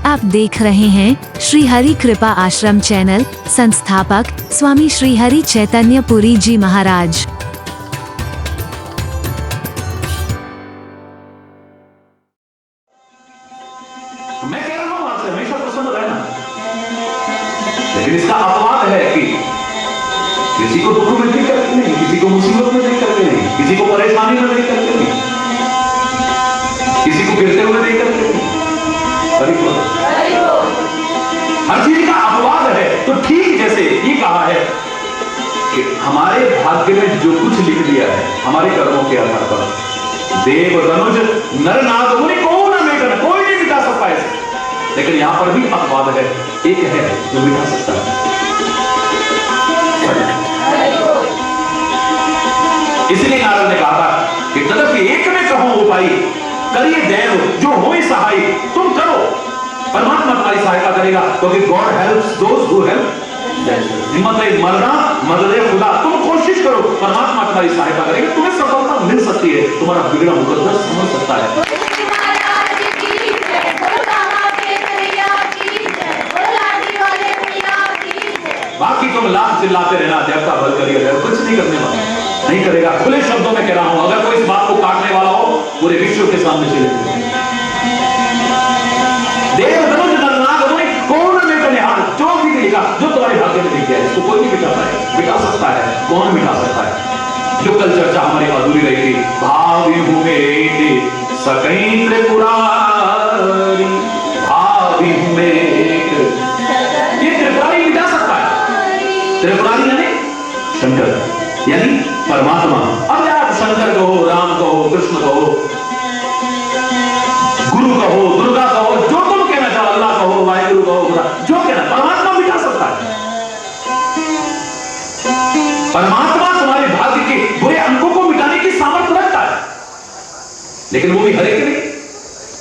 आप देख रहे हैं श्री हरि कृपा आश्रम चैनल। संस्थापक स्वामी श्री हरि चैतन्य पुरी जी महाराज। मैं कह रहा हूं आपसे हमेशा प्रसन्न रहना, लेकिन इसका अपवाद है कि किसी को दुख में देख करके नहीं, किसी को मुसीबत में देख करके नहीं, किसी को परेशानी में देख करके नहीं, किसी को गिरते हुए देख करके नहीं। हर चीज का अपवाद है। तो ठीक जैसे ये कहा है कि हमारे भाग्य में जो कुछ लिख दिया है हमारे कर्मों के आधार पर, देव धनुज नर नाग मुनि को ना मिटा, कोई नहीं मिटा सकता है। लेकिन यहां पर भी अपवाद है, एक है जो मिटा सकता है। इसलिए नारद ने कहा था कि तदपि एक में कहो उपाय, करिए देव जो होए सहाय। तुम करो, परमात्मा तुम्हारी सहायता करेगा, क्योंकि God helps those who help. हिम्मत है मरना, मदद है खुदा। तुम कोशिश करो, परमात्मा तुम्हारी सहायता करेगा, तुम्हें सफलता मिल सकती है, तुम्हारा बिगड़ा मुकद्दर समझ सकता है। बाकी तुम लाख चिल्लाते रहना, देवता बल करिएगा, कुछ नहीं करने वाला, नहीं करेगा। खुले शब्दों में कह रहा हूं, अगर कोई इस बात को काटने वाला हो पूरे विश्व के सामने चले। देव धनुष नर नाग मुनि कौन मिटा निहाल, जो भी लिखा, जो तुम्हारे भाग्य में लिख गया है, इसको कोई नहीं मिटा पाएगा। मिटा सकता है, कौन मिटा सकता है? जो कल चर्चा हमारी अधूरी रही थी, भावी हूं मेरे सकई त्रिपुरारी, भावी हूं मेरे, ये त्रिपुरारी मिटा सकता है। त्रिपुरारी यानी शंकर, यानी परमात्मा। अब यार शंकर कहो, राम कहो, कृष्ण कहो, गुरु कहो, दुर्गा कहो, जो तुम कहना चाहो, अल्लाह कहो, वाहिगुरु कहो, जो कहना, परमात्मा मिटा सकता है। परमात्मा तुम्हारे भाग्य के बुरे अंकों को मिटाने की सामर्थ्य रखता है, लेकिन वो भी हर एक नहीं,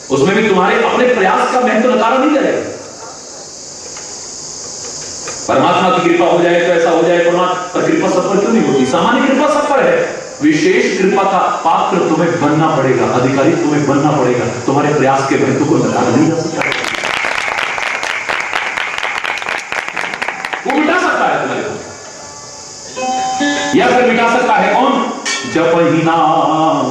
उसमें भी तुम्हारे अपने प्रयास का महत्व नकारा नहीं करेगा। परमात्मा की कृपा हो जाए तो ऐसा हो जाए, परमात्मा पर कृपा सब पर क्यों नहीं होती? सामान्य कृपा सब पर है, विशेष कृपा का पात्र तुम्हें बनना पड़ेगा, अधिकारी तुम्हें बनना पड़ेगा। तुम्हारे प्रयास के महत्व को नकारा नहीं जा सकता। वो मिटा सकता है तुम्हारे को, या फिर मिटा सकता है कौन? जप ही नाम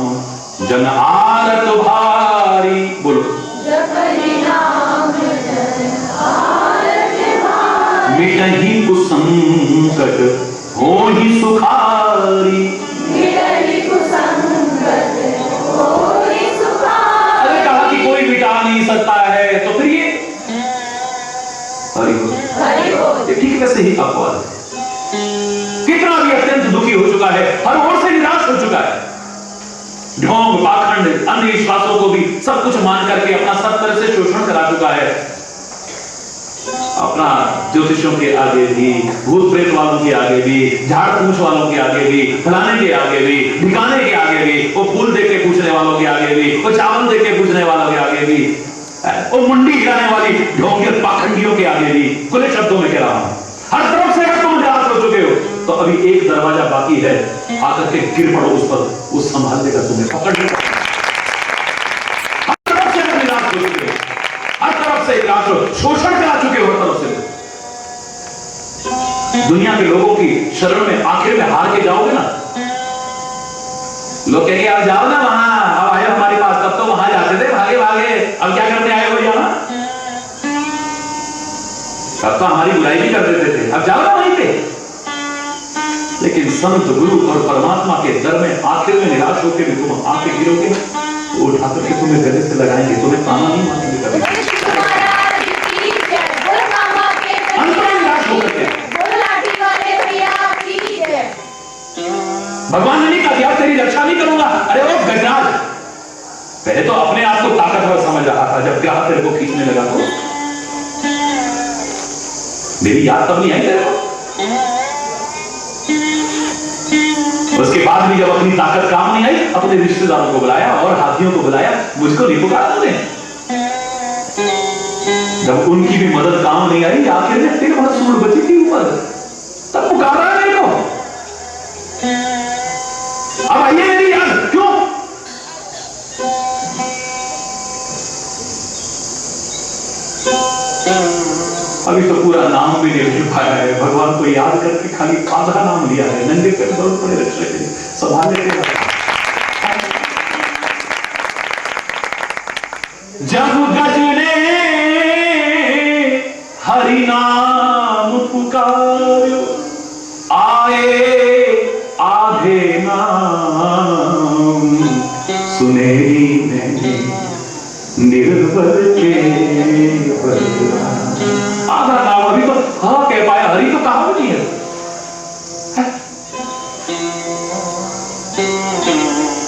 जन आरत भारी। बोलो, जप ही नाम जन आरत भारी, मिटहि कुसंकट होहि सुखारी। अरे कहा कि कोई मिटा नहीं सकता है, तो फिर ये ठीक वैसे ही अपवाद है। कितना भी अत्यंत दुखी हो चुका है, हर ओर से निराश हो चुका है, ढोंग पाखंड अंधविश्वासों को भी सब कुछ मान करके अपना सब तरह से शोषण करा चुका है, अपना ज्योतिषों के आगे भी, भूत प्रेत वालों के आगे भी, झाड़ पूछ वालों के आगे भी, फलाने के आगे भी, ठिकाने के आगे भी, वो फूल दे के पूछने वालों के आगे भी, वो चावल दे के पूछने वालों के आगे भी, वो मुंडी हिलाने वाली ढोंगे पाखंडियों के आगे भी। खुले शब्दों में कह रहा हूं, हर तरफ से अगर तुम निराश हो चुके हो तो अभी एक दरवाजा बाकी है, आकर के गिर पड़ो उस पर, वो संभाल देगा तुम्हें, पकड़ लेगा। हर तरफ से निराश हो चुके हो, हर तरफ से निराश हो, शोषण करा चुके हो हर तरफ से। दुनिया के लोगों की शरण में आखिर में हार के जाओगे ना, लोग कहेंगे आप जाओ ना वहां, अब आए हमारे पास, तब तो वहां जाते थे भागे भागे, अब क्या करते आए हो यहाँ? तब तो हमारी बुराई भी कर देते थे, अब जाओ ना वहीं पे। लेकिन संत गुरु और परमात्मा के दर में आखिर में निराश होकर भी तुम आके गिरोगे, तो उठा करके तुम्हें गले से लगाएंगे, तुम्हें ताना नहीं मारेंगे कभी। भगवान ने नहीं कहा यार तेरी रक्षा नहीं करूंगा, अरे वो गजराज पहले तो अपने आप को ताकतवर समझ रहा था, जब ग्राह तेरे को खींचने लगा तो मेरी याद तब नहीं आई तेरे को। उसके बाद भी जब अपनी ताकत काम नहीं आई, अपने रिश्तेदारों को बुलाया और हाथियों को बुलाया, मुझको नहीं पुकारा तूने। जब उनकी भी मदद काम नहीं आई, आखिर में तेरे वहां सूंड बची थी ऊपर, तब पुकारा है मेरे को। अब आइए मेरी याद क्यों? अभी तो पूरा नाम भी नहीं ले पाया है, भगवान को याद करके खाली आधा नाम लिया है, नंगे पे दौड़ पड़े रक्षक के लिए संभाल लेते हैं। जब गज ने हरि नाम पुकारो, आए आधे नाम सुनेरी मैंने निर्बल के बलराम। आधा नाम अभी तो हाँ कह पाया, हरि तो कहा नहीं है।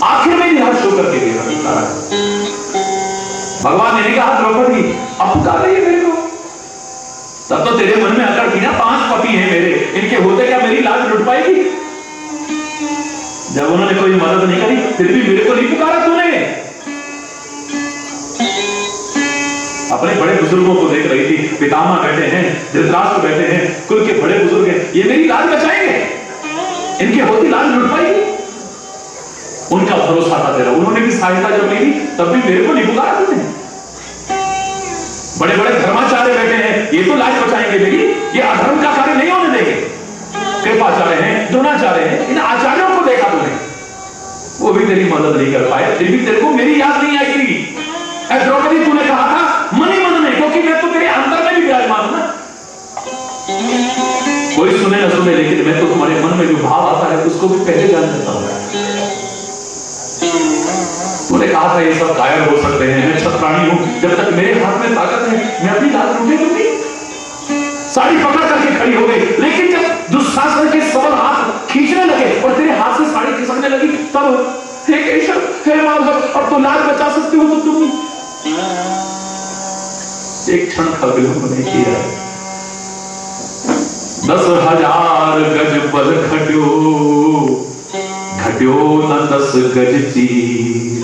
आखिर में निराश होकर के गया भगवान ने कहा द्रौपदी अब पुकार रही है मेरे को, तब तो तेरे मन में अकड़ थी ना 5 पति हैं मेरे, इनके होते क्या मेरी लाज लुट पाएगी। जब उन्होंने कोई मदद नहीं करी फिर भी मेरे को नहीं पुकारा तूने। अपने बड़े बुजुर्गों को देख रही थी, पितामह बैठे हैं, धृतराष्ट्र बैठे हैं, कुल के बड़े बुजुर्ग हैं, ये मेरी लाज बचाएंगे, इनके होती लाज लुट पाएगी। उनका भरोसा था तेरा, उन्होंने भी सहायता जब ली तब भी मेरे को नहीं पुकारा तूने। बड़े बड़े धर्माचार्य बैठे हैं, ये तो लाज बचाएंगे मेरी, ये अधर्म का कार्य नहीं होने देंगे। कृपाचार्य हैं, द्रोणाचार्य हैं, इन आचार्यों को देखा तूने, वो भी तेरी मदद नहीं कर पाए, फिर भी तेरे को मेरी याद नहीं आई थी। द्रौपदी तूने कहा था मन ही मन में, क्योंकि मैं तो तेरे अंदर में भी विराजमान हूं ना। कोई सुने ना सुने, लेकिन मैं तो तुम्हारे मन में जो भाव आता है उसको भी पहले जान लेता हूं। तूने कहा था ये सब कायर हो सकते हैं, मैं छत्राणी हूं, जब तक मेरे हाथ में ताकत है मैं अपनी लाज लूटे दूंगी। साड़ी पकड़ करके खड़ी हो गई, लेकिन जब दुशासन के सबल हाथ खींचने लगे और तेरे हाथ से साड़ी खिसकने लगी, तब हे केशव, हे माधव, अब तो लाज बचा सकते हो तो तुम। एक क्षण का विलंब नहीं किया। 10,000 गज बल घट्यो, घट्यो न 10 गज चीर।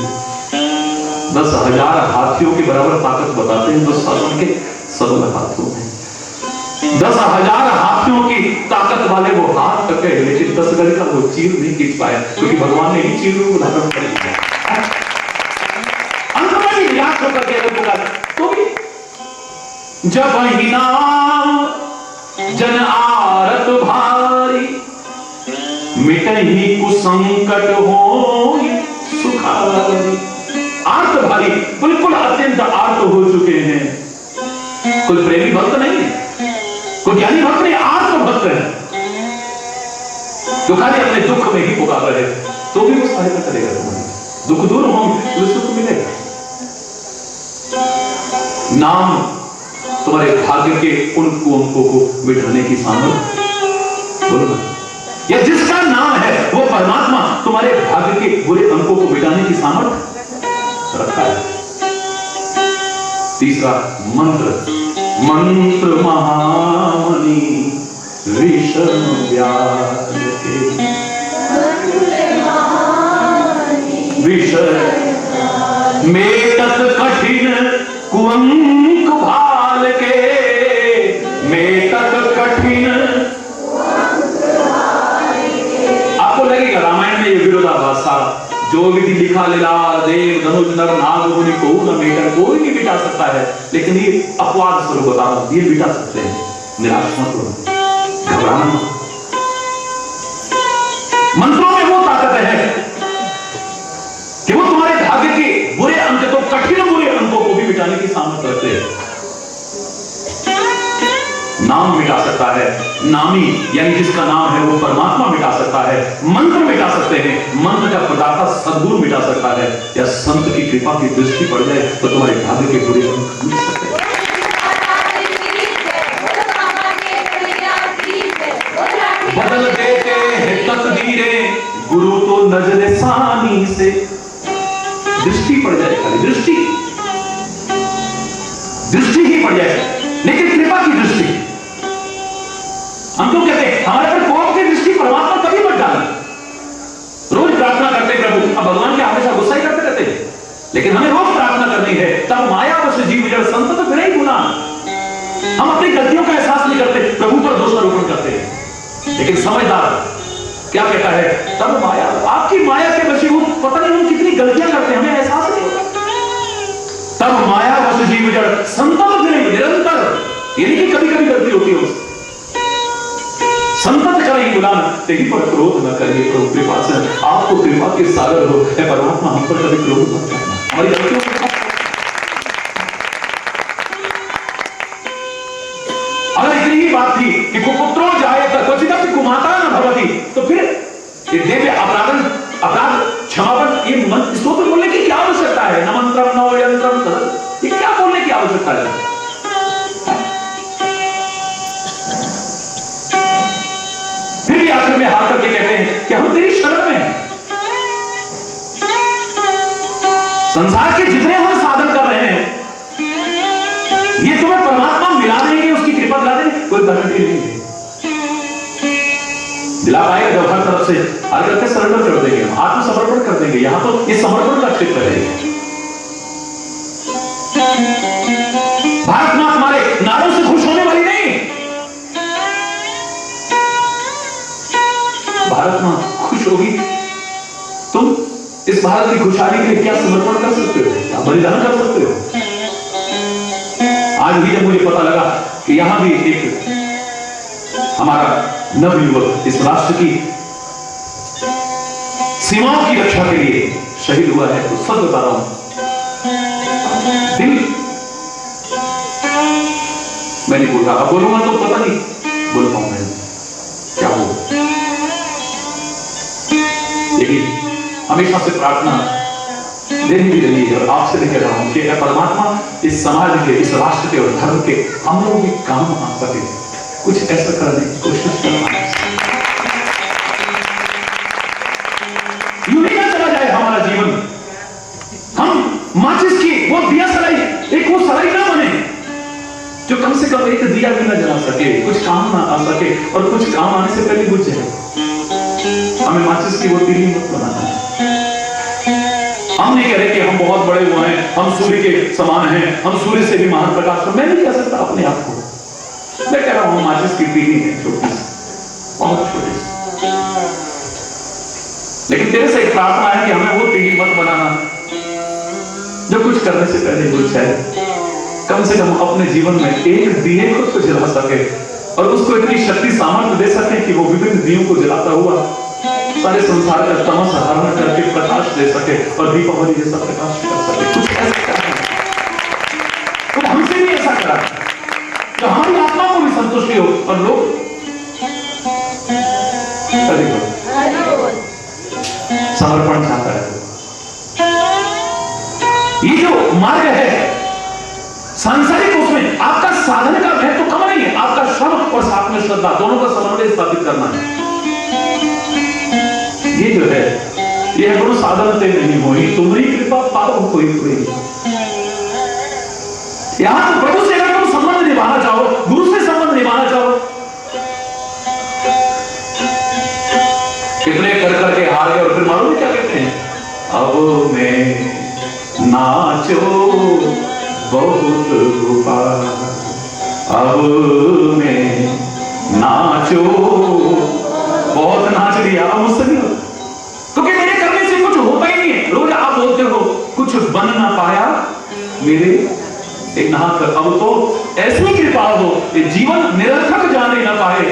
10,000 हाथियों के बराबर ताकत बताते हैं दुशासन के सबल हाथों में। 10,000 हाथियों की ताकत वाले वो हाथ कटे, लेकिन 10 गज का वो चीर नहीं खींच पाया, क्योंकि भगवान ने ही चीर को धारण कर दिया। अंत में भी निराश होकर के तो भी जब ही नाम जन आरत भारी, मिटहि कुसंकट होई सुखारी। आर्त भारी, बिल्कुल अत्यंत आर्त हो चुके हैं। कोई प्रेमी भक्त नहीं है, कोई ज्ञानी भक्त नहीं, आर्त भक्त है, जो खाली अपने दुख में ही पुकार रहे, तो भी वो सहायता करेगा तुम्हारी। दुख दूर होंगे तो सुख मिलेगा। नाम तुम्हारे भाग्य के उन कुअंकों को मिटाने की सामर्थ्य, बोलो ना, या जिसका नाम है वो परमात्मा तुम्हारे भाग्य के बुरे अंकों को मिटाने की सामर्थ्य रखता है। तीसरा मंत्र, मंत्र महामणि ऋषभ व्यास के, ऋषभ मेटत कठिन कुअंक भाल के, मेटत कठिन। आपको लगेगा रामायण में ये विरोधाभास था, जो विधि लिखा लीलार देव धनुष नर नाग मुनि को न मेटर, कोई नहीं मिटा सकता है, लेकिन ये अपवाद स्वरूप बता रहा हूं, ये मिटा सकते हैं। निराश मत हो, घबराना मत। मंत्रों में वो ताकत है कि वो तुम्हारे भाग्य के बुरे अंक, तो कठिन बुरे अंकों को भी मिटाने की सामर्थ्य रखते हैं। नाम मिटा सकता है, नामी यानी जिसका नाम है वो परमात्मा मिटा सकता है, मंत्र मिटा सकते हैं, मंत्र का प्रदाता सद्गुरु मिटा सकता है, या संत की कृपा की दृष्टि पड़ जाए तो तुम्हारे भाग्य के बुरे अंक मिट सकते हैं। बदल देते हैं तकदीरें गुरु तो नजर सानी से, दृष्टि पड़ जाए, खाली दृष्टि ही पड़ जाए, लेकिन कृपा की दृष्टि। हम तो कहते हैं हमारे पर कोप की दृष्टि परमात्मा कभी मत डालना। रोज प्रार्थना करते प्रभु, अब भगवान के हमेशा गुस्सा ही करते रहते हैं, लेकिन हमें रोज प्रार्थना करनी है, तब माया वश जीव जड़ संत तो फिर ही गुना। हम अपनी गलतियों का एहसास नहीं करते, प्रभु पर दोषारोपण करते हैं, लेकिन समझदार क्या कहता है, तब माया, आपकी माया के वशीभूत पता नहीं हम कितनी गलतियां करते हैं, हमें एहसास नहीं होता। तब माया वश जीव जड़ संत तो फिर ये नहीं कि कभी कभी गलती होती है उससे। संतत करें गुलाम तेरी पर क्रोध न करिए, प्रभु कृपा से आपको कृपा के सागर हो, हे परमात्मा हम पर कभी क्रोध मत करना, हमारी गलतियों को। अगर इतनी ही बात थी कि कुपुत्रो जायेत क्वचिदपि कुमाता न भवति, तो फिर ये देव्य अपराध क्षमापण, ये स्तोत्र बोलने की क्या आवश्यकता है? न मंत्रम न यंत्रम, ये क्या बोलने की आवश्यकता है? फिर भी आखिर में हाथ करके कहते हैं कि हम तेरी शरण में हैं। संसार के जितने हम साधन कर रहे हैं, ये तुम्हें परमात्मा मिला देंगे, उसकी कृपा दिला देंगे, कोई गारंटी नहीं है। दिला पाएगा जब हर तरफ से हर करके सरेंडर कर देंगे, आत्मसमर्पण कर देंगे। यहां तो ये समर्पण का क्षेत्र है। भारत मां हमारे नारों से खुश होने वाली नहीं, भारत मां खुश होगी। तुम इस भारत की खुशहाली के लिए क्या समर्पण कर सकते हो, क्या बलिदान कर सकते हो? आज भी जब मुझे पता लगा कि यहां भी एक हमारा नवयुवक इस राष्ट्र की सीमाओं की रक्षा के लिए शहीद हुआ है, तो सच बता रहा हूं, दिल मैं नहीं बोल रहा, अब बोलूंगा तो पता नहीं बोल पाऊंगा क्या हो। लेकिन हमेशा से प्रार्थना देनी भी रही है, और आपसे भी कह रहा हूं कि परमात्मा इस समाज के, इस राष्ट्र के और धर्म के हम लोग भी काम आ सके, कुछ ऐसा करने की कोशिश करना है। यूं नहीं ना चला जाए हमारा जीवन, हम माचिस की वो दिया सलाई, एक वो सलाई ना बने जो कम से कम एक दिया भी ना जला सके, कुछ काम ना आ सके, और कुछ काम आने से पहले बुझ जाए। हमें माचिस की वो तीली मत बनाना है। हम नहीं कह रहे कि हम बहुत बड़े हुए हैं, हम सूर्य के समान हैं, हम सूर्य से भी महान प्रकाश। मैं नहीं कह सकता अपने आप को, मैं कह रहा हूं माचिस की तीली है छोटी सी, बहुत छोटी सी। लेकिन तेरे से एक प्रार्थना है कि हमें वो तीली मत बनाना जो कुछ करने से पहले बुझ जाए। कम से कम अपने जीवन में एक दिए खुद को जला सके, और उसको इतनी शक्ति सामर्थ्य दे सके कि वो विभिन्न दियों को जलाता हुआ सारे संसार का तमस हरण करके प्रकाश दे सके, और दीपावली जैसा प्रकाश कर सके। कुछ ऐसा करना, कुछ हमसे भी ऐसा करा तो हमारी आत्मा को भी संतुष्टि हो, और लोग समर्पण चाहता है। ये जो मार्ग है सांसारिक, उसमें आपका साधन का महत्व तो कम नहीं है, आपका श्रम और साथ में श्रद्धा दोनों का समन्वय स्थापित करना है। ये जो है ये गुरु साधन से नहीं हुई, तुम्हारी कृपा पाओ कोई कोई। यहां तो प्रभु से अगर तुम संबंध निभाना चाहो, गुरु से संबंध निभाना चाहो, कितने कर करके हार गए, और फिर मालूम क्या कहते हैं? अब मैं नाचो बहुत गोपाल, अब मैं नाचो, बहुत नाच लिया, अब मुझसे नहीं होता, क्योंकि मेरे करने से कुछ होता ही नहीं है। रोज आप बोलते हो कुछ बन ना पाया मेरे एक नहा कर, अब तो ऐसी कृपा हो कि जीवन निरर्थक जाने ना पाए,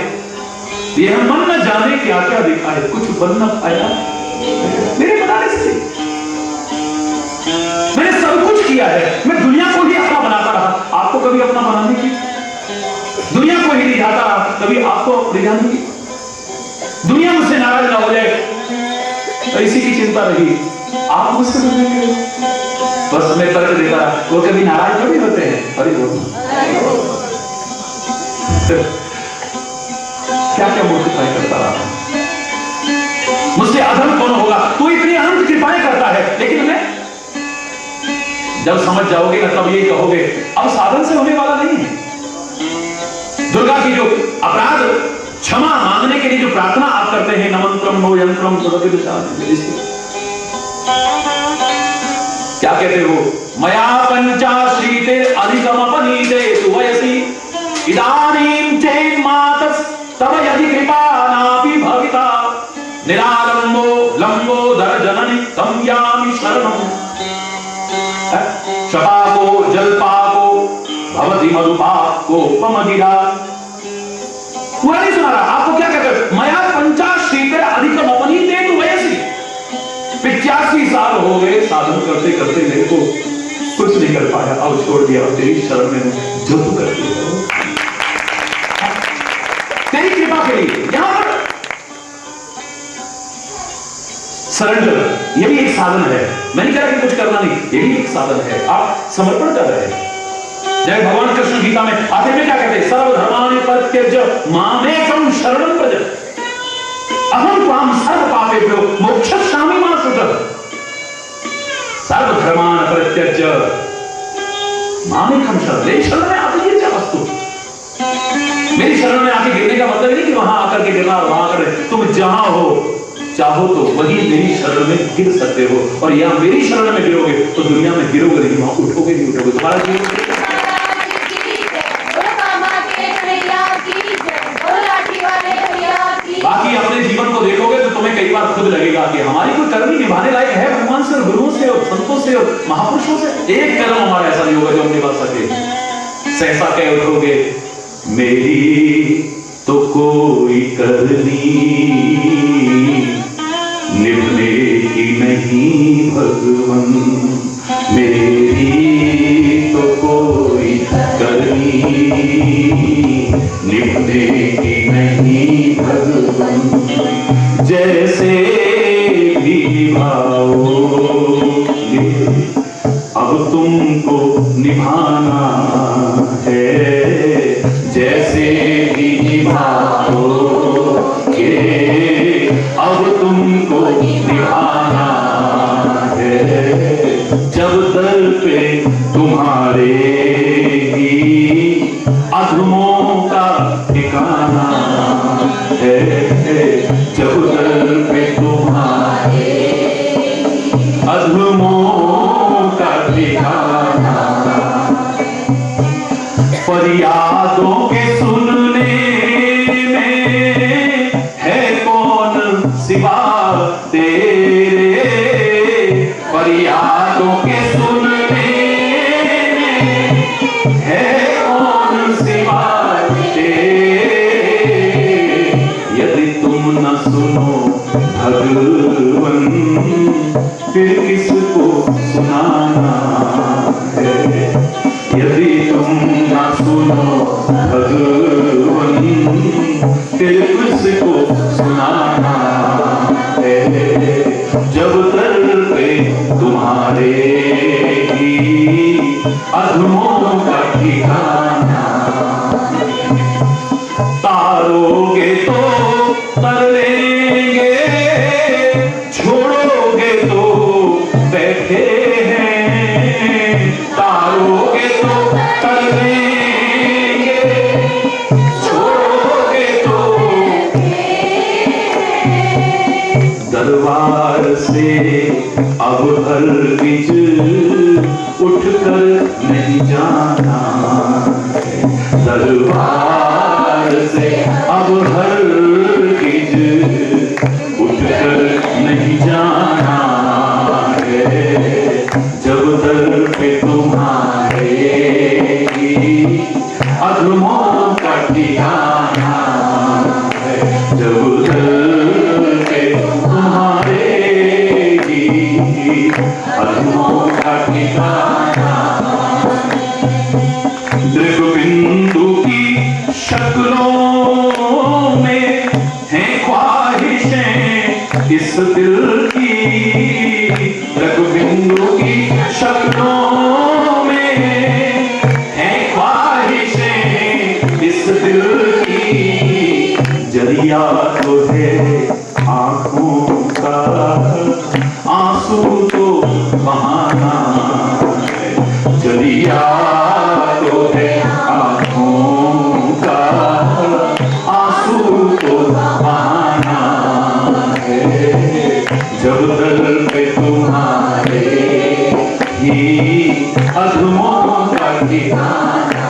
यह मन न जाने क्या क्या देखा है, कुछ बन ना पाया मेरे बनाने से। मैंने सब कुछ किया है, मैं दुनिया को ही अपना बनाता रहा, आपको कभी अपना बनाने की, दुनिया को ही रिझाता रहा, कभी आपको रिझाने की। दुनिया मुझसे नाराज ना हो जाए, तो इसी की चिंता रही, आप मुझसे मिलेंगे। बस मैं तर्क देता, वो कभी नाराज थोड़ी होते हैं। अरे वो क्या क्या मूर्खताएं करता रहा, मुझसे अधर्म कौन होगा, तू इतनी अनंत कृपाएं करता है। लेकिन मैं जब समझ जाओगे ना, तब ये कहोगे अब साधन से होने वाला नहीं है। दुर्गा की जो अपराध क्षमा मांगने के लिए जो प्रार्थना आप करते हैं, नमंत्रम नो यंत्रम क्या कहते हो? मया पंचाश्रीते अधिगमपनीते सुवयसि इदानीं चेन्मातस् तव यदि कृपा नापि भविता निरालंबो लंबोदर जननि तं यामि शरणम्। शपाको जलपाको भवति मधुपा कोपमगिरा। पूरा नहीं सुना रहा, आपको क्या कहते हैं, मया 50 शीते अधिकम अपनीते तु वयसी। 85 साल हो गए साधन करते करते, मेरे को कुछ नहीं कर पाया, अब छोड़ दिया, अब तेरी शरण में हूं, जो तू करती है तेरी कृपा के लिए। यहां पर सरेंडर, ये भी एक साधन है। मैं नहीं कह रहा कि कुछ करना नहीं, ये भी एक साधन है, आप समर्पण कर रहे हैं। जब भगवान कृष्ण गीता में आखिर में क्या कहते हैं, सर्वधर्माणि परित्यज्य मामेकं शरणं व्रज अहं त्वां सर्व पापेभ्यो मोक्षयिष्यामि मा शुचः। सर्वधर्मान् परित्यज्य मामेकं शरणं, मेरी शरण में आके गिर जा वस्तु। मेरी शरण में आके गिरने का मतलब नहीं कि वहां आकर के गिरना, वहां आकर, तुम जहां हो चाहो तो वही मेरी शरण में गिर सकते हो, और यहां मेरी शरण में गिरोगे तो दुनिया में गिरोगे नहीं, वहां उठोगे नहीं उठोगे, तुम्हारा जीवन। बाकी अपने जीवन को देखोगे तो तुम्हें कई बार खुद लगेगा कि हमारी कोई कर्म निभाने लायक है भगवान से और गुरुओं से और संतों से और महापुरुषों से। एक कर्म हमारा ऐसा नहीं होगा जो हम निभा सके। सहसा कह उठोगे, मेरी तो कोई करनी निभने की नहीं भगवन, मेरी तो कोई करनी निभने की नहीं भगवन। जैसे भी निभाओगे अब तुमको निभाना है, जैसे भी निभाओगे अब तुमको निभाना है। जब दर पे तुम्हारे ही अधमों का ठिकाना है, जब दर पे तुम्हारे अधमों का ठिकाना। फरियादों के सुनने में है कौन सिवा तेरे, फरियादों के सुनने में है कौन सिवा तेरे। यदि तुम न सुनो भगवन फिर किसको सुनाना है, यदि तुम न सुनो भगवन फिर किसको सुनाना है। जब दर पे तुम्हारे ही अधमों का ठिकाना, तारोगे तो तर लेंगे, छोड़ोगे तो बैठे हैं। तारोगे तो तर लेंगे, छोड़ोगे तो दरबार से अब हरगिज उठकर नहीं जाना, दरबार से अब हरगिज उठकर नहीं जाना है। जब दर पे तुम्हारे अधमों का ठिकाना है, जब दर पे तुम्हारे अधमों का ठिकाना। दृगबिंदु की शक्लों में हैं ख्वाहिशें इस दिल की, दृगबिंदु की शक्लों में हैं ख्वाहिशें इस दिल की। जरिया तो है आंखों का, आंसू तो बहाना है, जरिया तो है आंखों का, आंसू तो बहाना है। जब दर पे तुम्हारे ही अधमों का ठिकाना।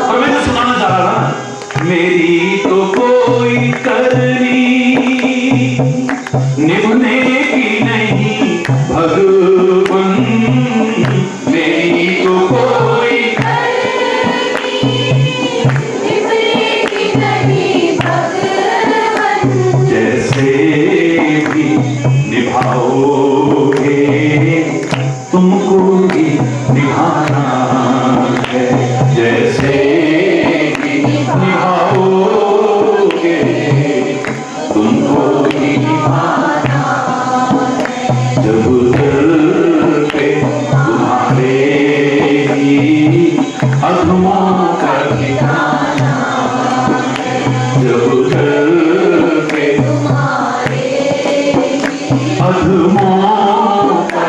और मैं तो सुनाना चाह रहा था, मेरी तो कोई करनी निभने की नहीं भगवन, मेरी तो कोई अधमों का ठिकाना जब घर पे अधमों का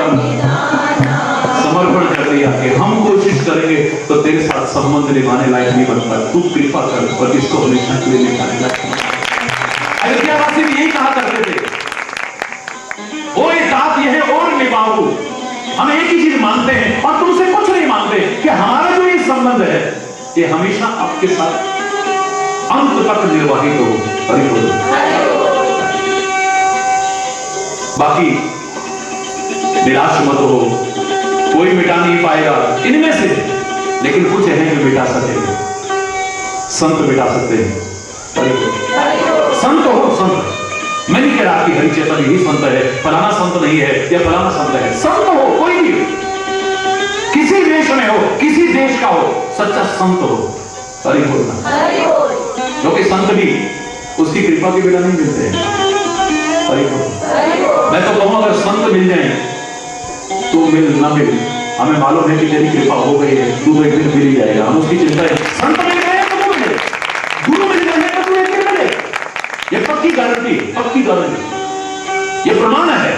समर्पण कर दिया कि हम कोशिश करेंगे तो तेरे साथ संबंध निभाने लायक नहीं बनता, तू कृपा कर पर इसको हमेशा के लिए निभाने लायक। अयोध्यावासी भी यही कहा करते थे, ओ ये तात ये है और निभाओ, हम एक ही चीज मानते हैं और तुमसे कुछ नहीं मानते कि हमारा जो ये संबंध है ये हमेशा आपके साथ अंत तक निर्वाहित हो। हरि बोल। बाकी निराश मत हो, कोई मिटा नहीं पाएगा इनमें से, लेकिन कुछ हैं जो मिटा सकेंगे, संत मिटा सकते हैं। हरि बोल। संत हो, संत मैं नहीं कह रहा कि हरि चैतन्य ही संत है, फलाना संत नहीं है या फलाना संत है। संत हो कोई भी, किसी देश में हो, किसी देश का हो, सच्चा संत हो। हरि बोल। क्योंकि संत भी उसकी कृपा के बिना नहीं मिलते हैं। हरि बोल। मैं तो कहूं अगर संत मिल जाए तो मिल ना मिल, हमें मालूम है कि तेरी कृपा हो गई है, तू तो एक दिन मिल ही जाएगा, हम उसकी चिंता है। संत मिल गए तो तू मिले, गुरु मिल गए तो तू एक दिन मिले, ये पक्की गारंटी, पक्की गारंटी, ये प्रमाण है।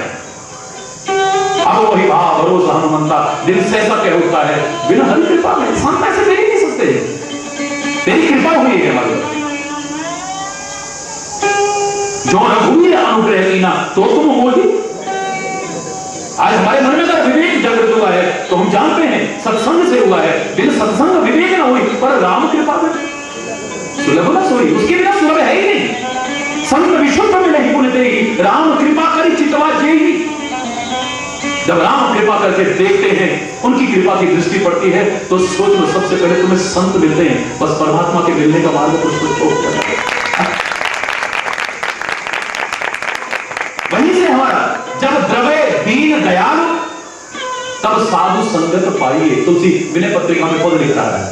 अब वही भाव भरोसा हनुमंता दिल से ऐसा कह उठता है, बिना हरि कृपा में संत ऐसे दे ही नहीं सकते, तेरी कृपा हुई है हमारे जो रघुवीर अनुग्रह कीना तो तुम मोदी। आज हमारे मन में अगर विवेक जागृत हुआ है तो हम जानते हैं सत्संग से हुआ है, बिन सत्संग विवेक न हुई, पर राम कृपा में सुलभ न सोई, उसके बिना सुलभ है ही नहीं। संत विशुद्ध में नहीं पुण्य ही, राम कृपा करी चितवा जेही। जब राम कृपा करके देखते हैं, उनकी कृपा की दृष्टि पड़ती है, तो सोच लो सबसे पहले तुम्हें संत मिलते हैं, बस परमात्मा के मिलने का मार्ग कुछ वहीं से हमारा जब द्रवे दीन दयालु तब साधु संगत पाइए। तुलसी विनय पत्रिका में पद लिख रहा है,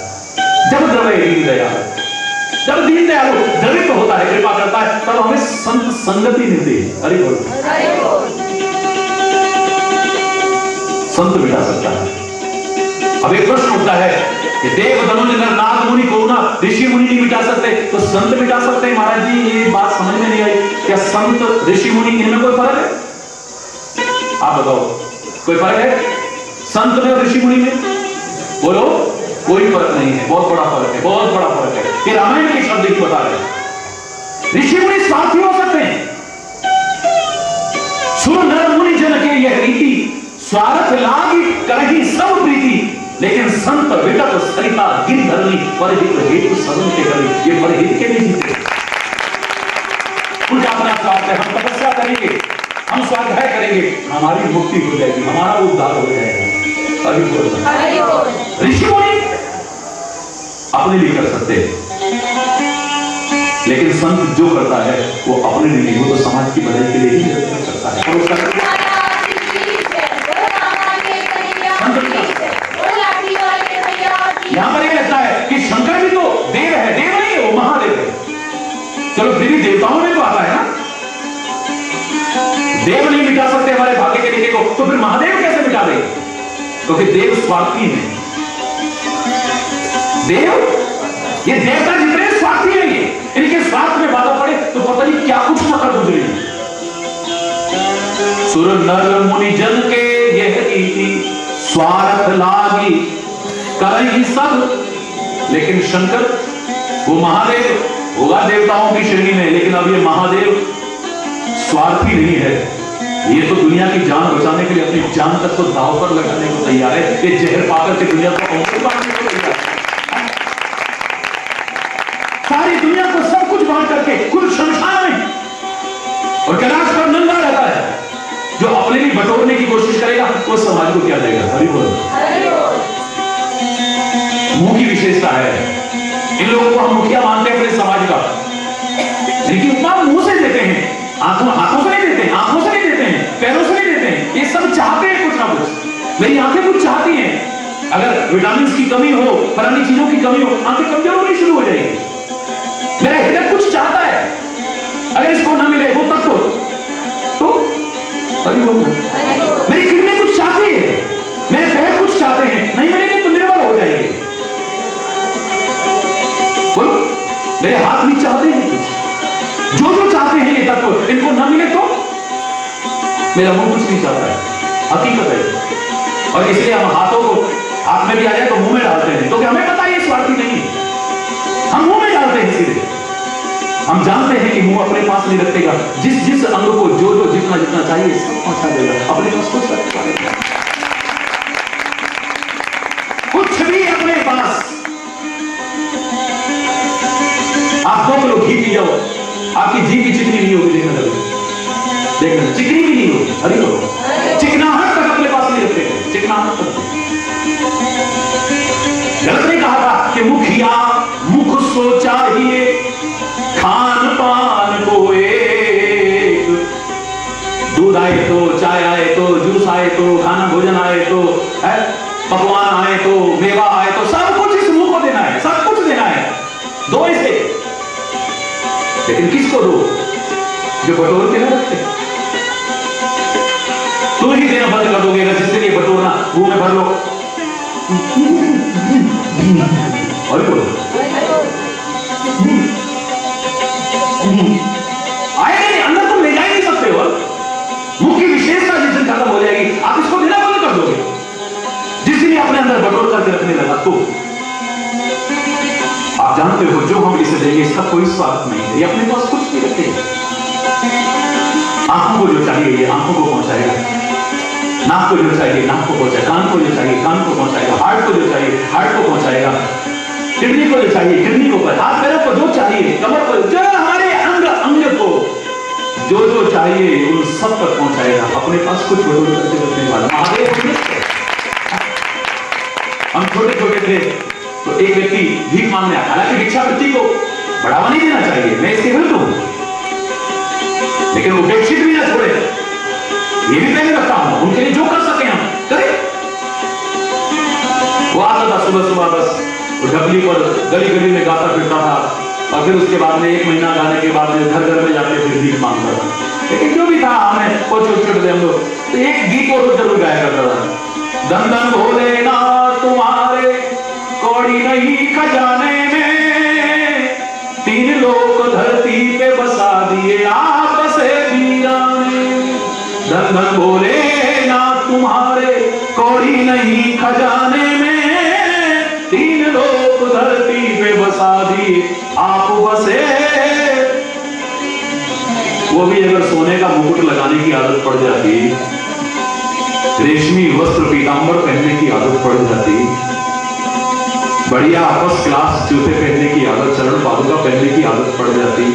जब द्रवे दीन दयालु, जब दीन दयालु द्रवित होता है, कृपा करता है, तब हमें संत संगति मिलती है। हरि बोल। संत मिटा सकता है। अब एक प्रश्न उठता है कि देव धनुष नर नाग मुनि को ना ऋषि मुनि नहीं मिटा सकते तो संत मिटा सकते हैं। महाराज जी ये बात समझ में नहीं आई, क्या संत ऋषि मुनि इनमें कोई फर्क है? आप बताओ, कोई फर्क है संत में और ऋषि मुनि में? बोलो, कोई फर्क नहीं है। बहुत बड़ा फर्क है, बहुत बड़ा फर्क है। ये रामायण के शब्द ही बता रहे। ऋषि मुनि स्वार्थी हो सकते हैं, सुर नर मुनि जन के यह रीति, स्वार्थ लागी करही सब प्रीति, लेकिन संत विगत सरिता गिर धरनी, परहित हेतु सदन के करी। ये परहित के नहीं जीते, उनका अपना स्वार्थ है। हम तपस्या करेंगे, हम स्वाध्याय करेंगे, हमारी मुक्ति हो जाएगी, हमारा उद्धार हो जाएगा। अभी बोल ऋषि मुनि अपने लिए कर सकते हैं, लेकिन संत जो करता है वो अपने लिए नहीं, वो तो समाज की भलाई के लिए ही कर सकता है। और उसका यहां पर यह लगता है कि शंकर भी तो देव है, देव नहीं है, वो महादेव है। चलो फिर भी देवताओं में तो आता है ना, देव नहीं मिटा सकते हमारे भाग्य के लिखे को, तो फिर महादेव कैसे मिटा देंगे? क्योंकि देव स्वार्थी है। देव, ये देवता जितने स्वार्थी है, ये इनके स्वार्थ में बाधा पड़े तो पता नहीं क्या कुछ ना कर गुजरेगी। सुर नर मुनि जन के यह रीति, स्वार्थ लागी करही सब। लेकिन शंकर वो महादेव होगा देवताओं की श्रेणी में, लेकिन अब ये महादेव स्वार्थी नहीं है, ये तो दुनिया की जान बचाने के लिए अपनी जान तक तो दांव पर लगाने को तैयार है। ये जहर पाकर के दुनिया को अमृत बांटने को तैयार है, सारी दुनिया को सब कुछ बांट करके कुल शमशान में और कैलाश पर नंगा रहता है। जो अपने लिए बटोरने की कोशिश करेगा वो समाज को क्या देगा? हरि बोल। मुंह की विशेषता है, इन लोगों को हम मुखिया मानते हैं अपने समाज का, लेकिन उपमा मुंह से देते हैं, हाथों से नहीं देते हैं, आंखों से नहीं देते हैं, पैरों से नहीं देते हैं। ये सब चाहते हैं कुछ ना कुछ, मेरी आंखें कुछ चाहती हैं। अगर विटामिन की कमी हो, फलानी चीजों की कमी हो, आंखें कमजोर होनी शुरू हो जाएगी। मेरा हृदय कुछ चाहता है, अगर इसको ना मिले वो तक तो मेरी किडनी कुछ चाहती है, मेरे पैर कुछ चाहते हैं, नहीं मिलेंगे तो निर्बल हो जाएंगे। मेरे हाथ भी चाहते हैं कुछ, जो चाहते हैं ये तत्व, इनको न मिले तो मेरा मुंह कुछ नहीं चाहता है, हकीकत है। और इसलिए हम हाथों को हाथ में भी आ जाए तो मुंह में डालते हैं, क्योंकि हमें पता है ये स्वार्थी नहीं है, हम मुंह में डालते हैं सीधे। हम जानते हैं कि मुंह अपने पास नहीं रखेगा, जिस अंग को जो जितना चाहिए सब पहुंचा देगा, अपने पास कुछ रखवा देगा, कुछ भी अपने पास। आप 2 किलो घी पी जाओ, आपकी जीभ भी चिकनी नहीं होगी, देखना चिकनी भी नहीं होगी, अरे हो चिकनाहट तक अपने पास नहीं रखेगा, चिकनाहट तक। गलत नहीं कहा था कि मुखिया मुख सो चाहिए, खान पान को एक, दूध आए तो, चाय आए तो, जूस आए तो, खाना भोजन आए तो, पकवान आए तो, मेवा आए तो, सब कुछ इस मुंह को देना है, सब कुछ देना है, दो इसे। लेकिन किसको दो? जो बटोर के ना रखते। तुम ही देना बंद कर दोगे अगर जिसके लिए बटोरना मुंह में भर लो और बोलो आएगा नहीं, अंदर तुम ले जा ही नहीं सकते हो। मुंह की विशेषता जिस दिन खत्म हो जाएगी, आप इसको देना बंद कर दोगे। जिस दिन अपने अंदर बटोर करके रखने लगा तो आप जानते हो जो हम इसे देंगे इसका कोई स्वार्थ नहीं है, ये अपने पास कुछ नहीं रखते। आंखों को जो चाहिए ये आंखों को पहुंचाएगा, नाक को जो चाहिए नाक को पहुंचाएगा, कान को जो चाहिए कान को पहुंचाएगा, हार्ट को जो चाहिए हार्ट को पहुंचाएगा, किडनी को जो चाहिए किडनी को, हाथ पैरों को जो चाहिए, कमर को, जो हमारे अंग अंग को जो चाहिए उन सब तक पहुंचाएगा, अपने पास कुछ बटोर करके रखने वाला महादेव। हम छोटे छोटे थे तो एक व्यक्ति भीख मांगने आया, हालांकि भिक्षावृत्ति को बढ़ावा नहीं देना चाहिए, मैं इसके विरुद्ध हूं, लेकिन उपेक्षित भी ना छोड़े, ये भी मैं रखता हूं, उनके लिए जो कर सके हम करें। वो आता था सुबह सुबह, बस वो ढबली पर गली गली में गाता फिरता था, और फिर उसके बाद में 1 महीना गाने के बाद में घर घर में जाके फिर भीख मांगता था। लेकिन जो भी था हमें वो छोटे छोटे हम लोग तो एक गीत वो जरूर गाया करता था, धन धन भोलेनाथ तुम्हारे कौड़ी नहीं खजाने में, 3 लोक धरती पे बसा दिए आप बसे वीराने। धन धन भोलेनाथ तुम्हारे कौड़ी नहीं खजाने में, 3 लोक धरती पे बसा दिए आप बसे। वो भी अगर सोने का मुकुट लगाने की आदत पड़ जाती, रेशमी वस्त्र पीतांबर पहनने की आदत पड़ जाती, बढ़िया फर्स्ट क्लास जूते पहनने की आदत, चरण पादुका पहनने की आदत पड़ जाती,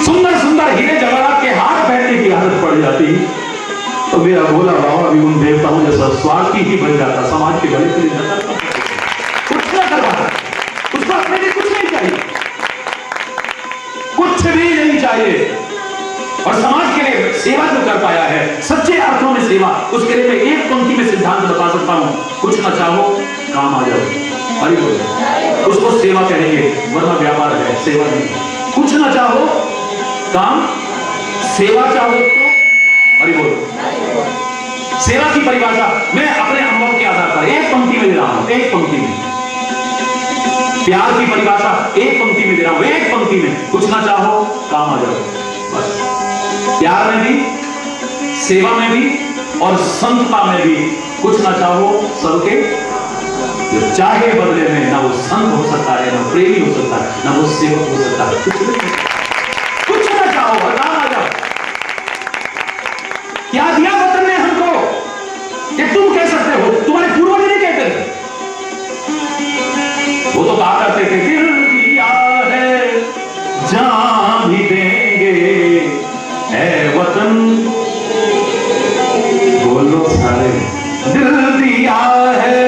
सुंदर सुंदर हीरे जवाहरात के हार पहनने की आदत पड़ जाती, तो मेरा भोला बाबा भी उन देवताओं जैसा स्वार्थी ही बन जाता, समाज के भले के लिए कुछ न करवाता, उसको अपने लिए कुछ नहीं चाहिए, कुछ भी नहीं चाहिए। और समाज के लिए सेवा जो कर पाया है, सच्चे अर्थों में सेवा, उसके लिए मैं एक पंक्ति में सिद्धांत बता सकता हूं, कुछ ना चाहो काम आ जाओ, अरे बोलो उसको सेवा कहेंगे, वरना व्यापार है, सेवा नहीं। कुछ ना चाहो काम, सेवा चाहो तो, अरे बोलो। सेवा की परिभाषा मैं अपने अनुभव के आधार पर एक पंक्ति में दे रहा हूं, एक पंक्ति में। प्यार की परिभाषा एक पंक्ति में दे रहा हूं, एक पंक्ति में, कुछ ना चाहो काम आ जाओ, बस। प्यार में भी, सेवा में भी और संतता में भी कुछ ना चाहो सबके जो चाहे बदले में, ना वो संत हो सकता है, ना प्रेमी हो सकता है, ना वो सेवक हो सकता है, कुछ ना चाहो और काम आ जाओ। क्या दिया वतन ने हमको कि तुम कह सकते हो, तुम्हारे पूर्वज नहीं कहते थे, वो तो कहा करते थे दिल दिया है जान भी देंगे है वतन, बोलो सारे, दिल दिया है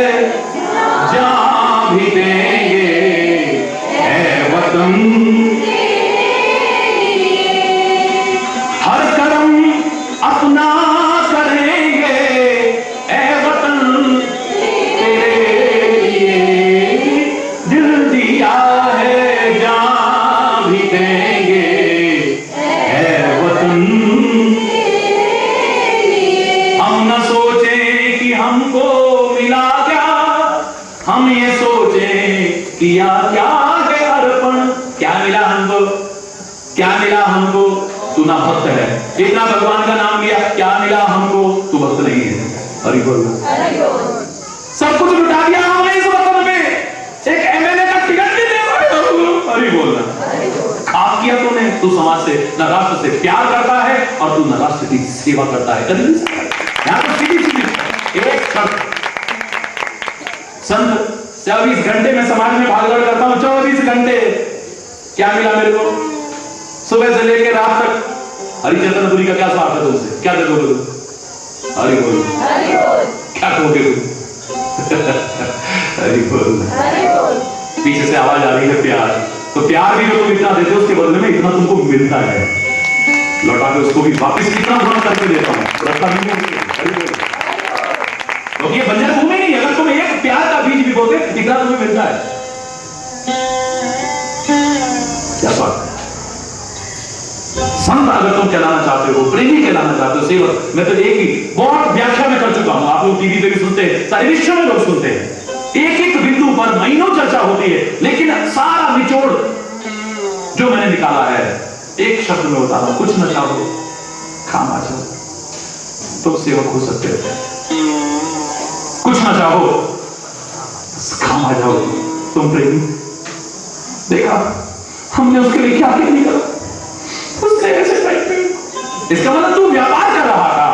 जान भी देंगे है वतन, हर कर्म अपना करेंगे है वतन तेरे लिए, दिल दिया है जान भी देंगे है वतन। हम न सोचे कि हमको मिला क्या, हम ये सोचे किया क्या है अर्पण, क्या मिला हमको, क्या मिला हमको, तू ना भक्त है। इतना भगवान का नाम लिया, क्या मिला हमको, तू भक्त नहीं है। हरि बोल, सब कुछ लुटा दिया हमने इस वतन में, एक एमएलए का टिकट भी दे रहे हो। हरि बोलना, आप किया तूने, तू समाज से न राष्ट्र से प्यार करता है और तू न राष्ट्र की सेवा करता है। कभी यहां तो सीधी सीधी एक शर्त, संत 24 घंटे में समाज में भागदौड़ करता हूं, 24 घंटे क्या मिला मेरे को, सुबह से लेकर रात तक। हरिचंद्रपुरी का क्या स्वार्थ है तुमसे, क्या दे दोगे तुम? हरि बोल, क्या कहोगे तुम? हरि बोल। पीछे से आवाज आ रही है प्यार, तो प्यार भी जो तुम इतना देते हो उसके बदले में इतना तुमको मिलता है, लौटा के उसको भी वापस कितना गुना करके देता हूं, रखता नहीं है। क्योंकि ये बंजर भूमि नहीं है, अगर तुम एक प्यार का बीज भी बोते इतना तुम्हें मिलता है। क्या बात है, संत अगर तुम कहलाना चाहते हो, प्रेमी कहलाना चाहते हो, सेवक, मैं तो एक ही बहुत व्याख्या में कर चुका हूं, आप लोग टीवी पे भी सुनते हैं, सारे विश्व में लोग सुनते हैं, एक एक बिंदु पर महीनों चर्चा होती है, लेकिन सारा निचोड़ जो मैंने निकाला है एक शब्द में बता रहा हूं, कुछ न चाहो काम आ जाओ, तुम सेवक हो सकते हो। कुछ ना चाहो काम आ जाओ, तुम प्रेमी। देखा हमने उसके लिए क्या क्या नहीं करा, उसने ऐसे टाइप में, इसका मतलब तू व्यापार कर रहा था,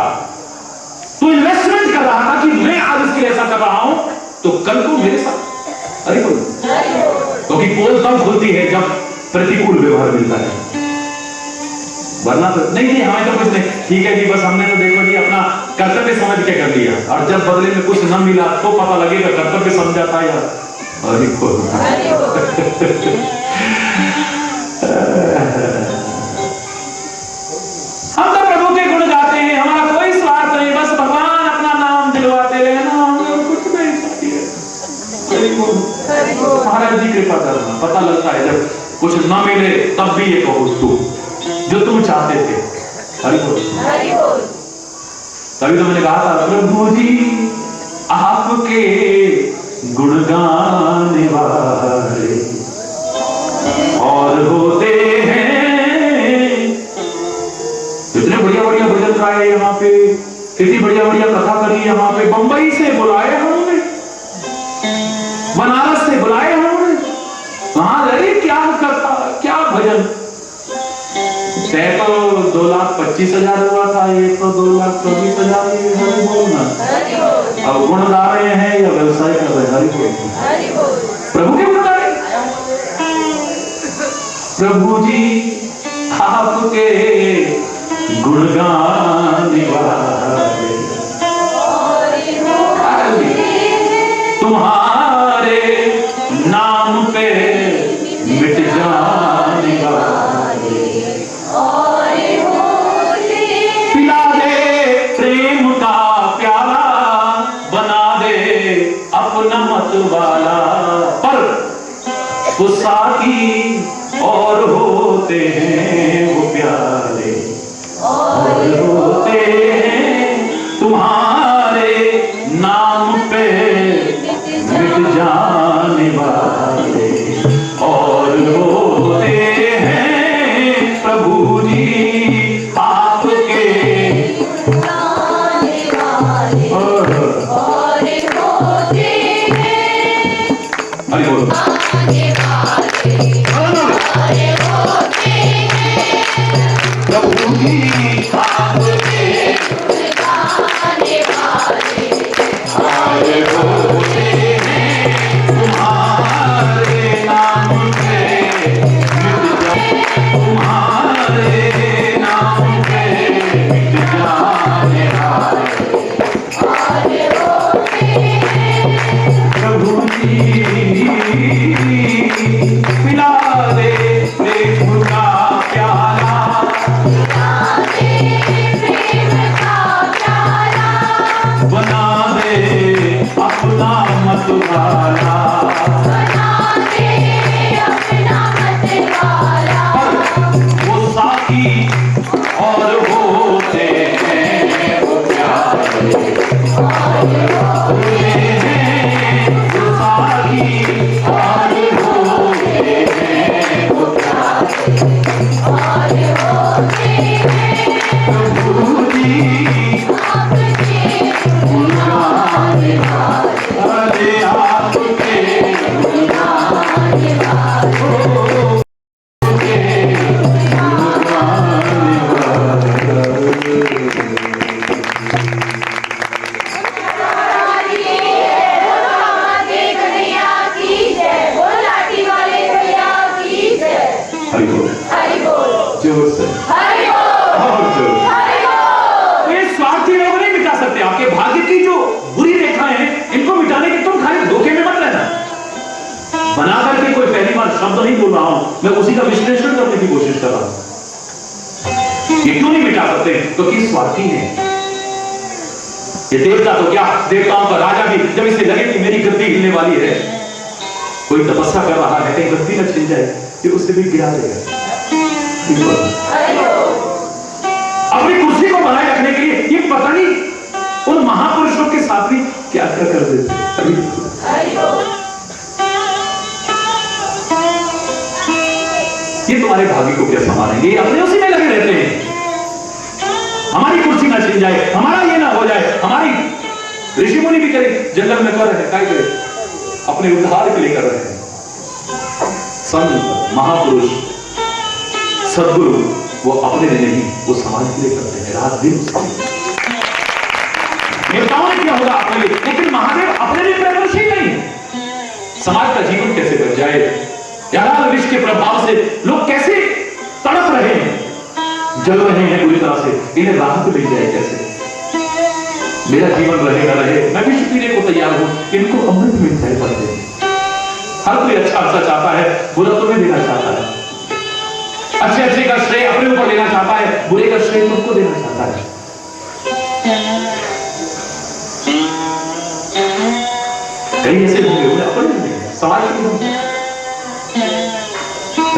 तू इन्वेस्टमेंट कर रहा था कि मैं आज इसके लिए ऐसा कर रहा हूं तो कल को मेरे साथ। अरे बोल, क्योंकि पोल कब खुलती है जब प्रतिकूल व्यवहार मिलता है, वरना तो नहीं हमें तो कुछ नहीं, ठीक है जी, बस हमने तो देखो जी अपना कर्तव्य समझ के कर लिया, और जब बदले में कुछ न मिला तो पता लगेगा कर्तव्य समझा था या। अरे बोल, हम तो प्रभु के गुण गाते हैं, हमारा कोई स्वार्थ नहीं, बस भगवान अपना नाम दिलवाते रहना, हम कुछ नहीं चाहिए। महाराज जी कृपा करना, पता लगता है जब कुछ न मिले तब भी ये कहो तू जो तुम चाहते थे। हरि बोल, तभी तो मैंने कहा था प्रभु जी आपके गुण गाने वाले और होते हैं, इतने बढ़िया बढ़िया भजन गाए यहाँ पे, इतनी बढ़िया बढ़िया कथा करी यहाँ पे, बंबई से बुलाए हमने, बनारस से बुलाए हमने, वहां अरे क्या करता, क्या भजन, तय तो 2,25,000 हुआ था, ये तो 2,24,000। हरि बोल ना, अब गुण गा रहे हैं या व्यवसाय कर रहे हैं? हरि बोल, प्रभु के गुण गा रहे, प्रभु जी आपके गुण गाने वाले तुम्हारे नाम पे मिट जाने वाले, पिला दे प्रेम का प्याला, बना दे अपना मत वाला, पर वो साथी और होते हैं वो प्याले, और होते हैं तुम्हारे नाम पे मिट जाने वाले, और होते हैं प्रभु जी आपके और होते हैं। अरे बोलो, प्रभु जी आपके और होते हैं तुम्हारे नाम पे मिट जाने, तुम्हारे नाम पे मिट जाने वाले, प्रभु जी पिला दे प्रेम का प्याला, बना दे अपना मत वाला, वो साथी और होते हैं वो प्यारे, होते हैं वो साथी और बना करके कोई पहली बार शब्द नहीं बोल रहा हूं, मैं उसी का विश्लेषण करने की कोशिश कर रहा हूं। ये क्यों नहीं मिटा सकते? तो कि स्वार्थी है ये देवता। तो क्या देवताओं का राजा भी जब इसे लगे कि मेरी गद्दी हिलने वाली है, कोई तपस्या कर रहा है, कहीं गद्दी न छिल जाए, कि उसे भी गिरा देगा। अपनी कुर्सी को बनाए रखने के लिए ये पता नहीं उन महापुरुषों के साथ भी क्या क्या कर देते। ये तुम्हारे भाग्य को क्या संभालेंगे? ये अपने उसी में लगे रहते हैं। हमारी कुर्सी ना छिन जाए, हमारा ये ना हो जाए, हमारी ऋषि मुनि भी करे, जंगल में कर रहे हैं, क्या करे? अपने उद्धार के लिए कर रहे हैं। संत महापुरुष सद्गुरु वो अपने लिए नहीं, वो समाज के लिए करते हैं, रात दिन। देवताओं ने किया होगा अपने लिए, लेकिन महादेव अपने लिए प्रयत्नशील नहीं है। समाज का जीवन कैसे बच जाए, यार विष के प्रभाव से लोग कैसे तड़प रहे हैं, जल रहे हैं पूरी तरह से, इन्हें राहत मिल जाए कैसे? मेरा जीवन रहे न रहे, मैं विष पीने को तैयार हूं, इनको अमृत मिल जाए करते। हर कोई अच्छा अच्छा चाहता है, बुरा तुम्हें देना चाहता है। अच्छे अच्छे का श्रेय अपने ऊपर लेना चाहता है, बुरे का श्रेय तुमको देना चाहता है। कई ऐसे होंगे अपने समाज के।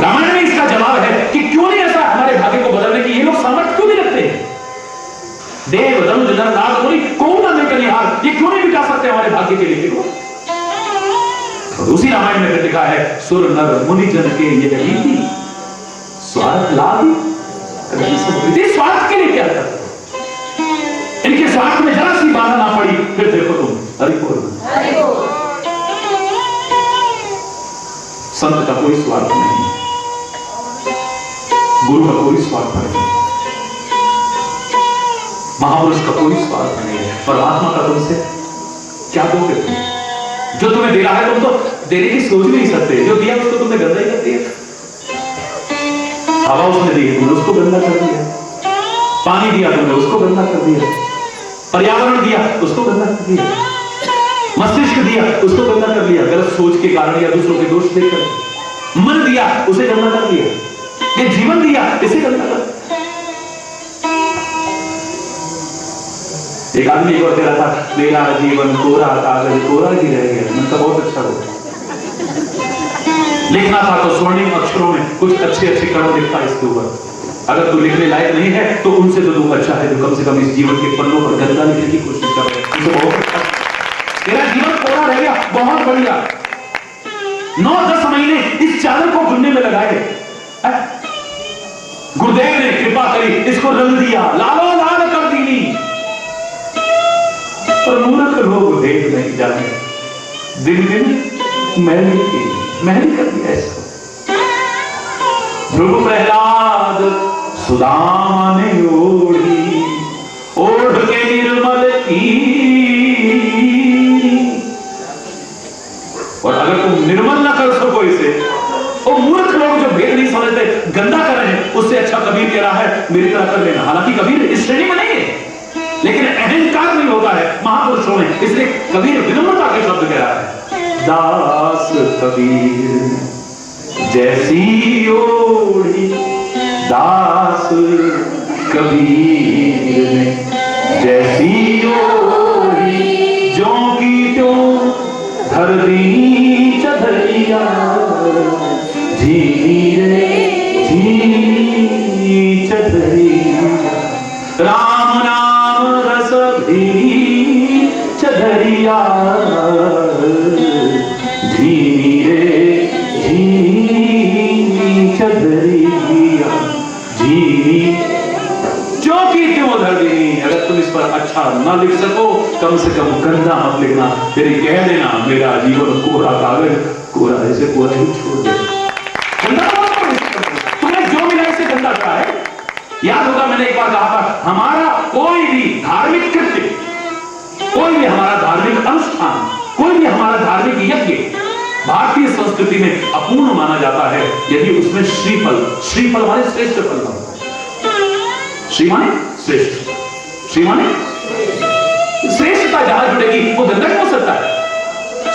रामायण में इसका जवाब है कि क्यों नहीं ऐसा हमारे भाग्य को बदलने की ये लोग सामर्थ्य क्यों नहीं रखते? देव दंड नर नाग मुनि कौन न निहार, ये क्यों नहीं मिटा सकते हमारे भाग्य के लिए? उसी रामायण में लिखा है, सुर नर मुनि जन के ये रीति स्वार्थ लाभ स्वार्थ के लिए क्या करते? इनके स्वार्थ में जरा सी बाधा ना पड़ी, फिर देखो तुम हरिपुर। संत का कोई स्वार्थ नहीं, गुरु का कोई स्वार्थ नहीं, महापुरुष का कोई स्वार्थ नहीं है। परमात्मा का तुमसे क्या दोगे? जो तुम्हें दे रहा है तुम तो देने की सोच भी नहीं सकते। जो दिया उसको तुमने गंदा ही कर दिया। हवा उसने दी, तुमने उसको गंदा कर दिया। पानी दिया, तुमने उसको गंदा कर दिया। पर्यावरण दिया, उसको गंदा कर दिया। मस्तिष्क दिया, उसको गंदा कर दिया। गलत सोच के कारण या दूसरों के दोष देखकर। मन दिया, उसे गंदा कर दिया। ये जीवन दिया, इसे गंदा कर। एक आदमी को कह रहा था, मेरा जीवन कोरा कागज कोरा ही रह गया। उनका बहुत अच्छा हो, लिखना था तो स्वर्णिम अक्षरों में कुछ अच्छे अच्छे कड़ों लिखता इसके ऊपर। अगर तू लिखने लायक नहीं है तो उनसे तो तू अच्छा है, जो कम से कम इस जीवन के पन्नों पर गंदा लिखने की कोशिश कर रहे हैं। बहुत अच्छा, तेरा जीवन कोरा रह गया, बहुत बढ़िया। 9-10 महीने इस चादर को बुनने में लगाए। गुरुदेव ने कृपा करी, इसको रंग दिया, लालो लाल कर दी। पर मूर्ख लोग देख नहीं जाते, दिन दिन मैंने कर दिया इसको। ध्रुव प्रहलाद सुदामा ने ओढ़ के निर्मल की। और अगर तुम निर्मल ना कर सको इसे, वो मूर्ख लोग जो भेद नहीं समझते गंदा कर रहे हैं, उससे अच्छा कबीर कह रहा है मेरी तरह कर लेना। हालांकि कबीर इस श्रेणी में नहीं है, लेकिन अहंकार नहीं होता है महापुरुषों में, इसलिए कबीर विनम्रता के शब्द कह रहा है। दास कबीर जैसी ओढ़ी, दास कबीर ने जैसी ओढ़ी, जो की त्यों धर दी चदरिया। झीली रे झीली चदरिया, राम नाम रस भी चदरिया। झीली रे झीली चदरिया, झीली जो की क्यों धर दी। अगर तुम इस पर अच्छा ना लिख सको, कम से कम गंदा मत लिखना। फिर कह देना मेरा जीवन कोरा कागज कोरा, ऐसे कोरा ही छोड़ दे। तुम्हें जो मिला इसे गंदा कहा है। याद होगा मैंने एक बार कहा था, हमारा कोई भी धार्मिक कृत्य, कोई भी हमारा धार्मिक अनुष्ठान, कोई भी हमारा धार्मिक यज्ञ भारतीय संस्कृति में अपूर्ण माना जाता है यदि उसमें श्रीफल माने श्रेष्ठ फल ना हो। श्री माने श्रेष्ठ, श्री माने श्रेष्ठता जहां जुड़ेगी वो गंदा हो सकता है।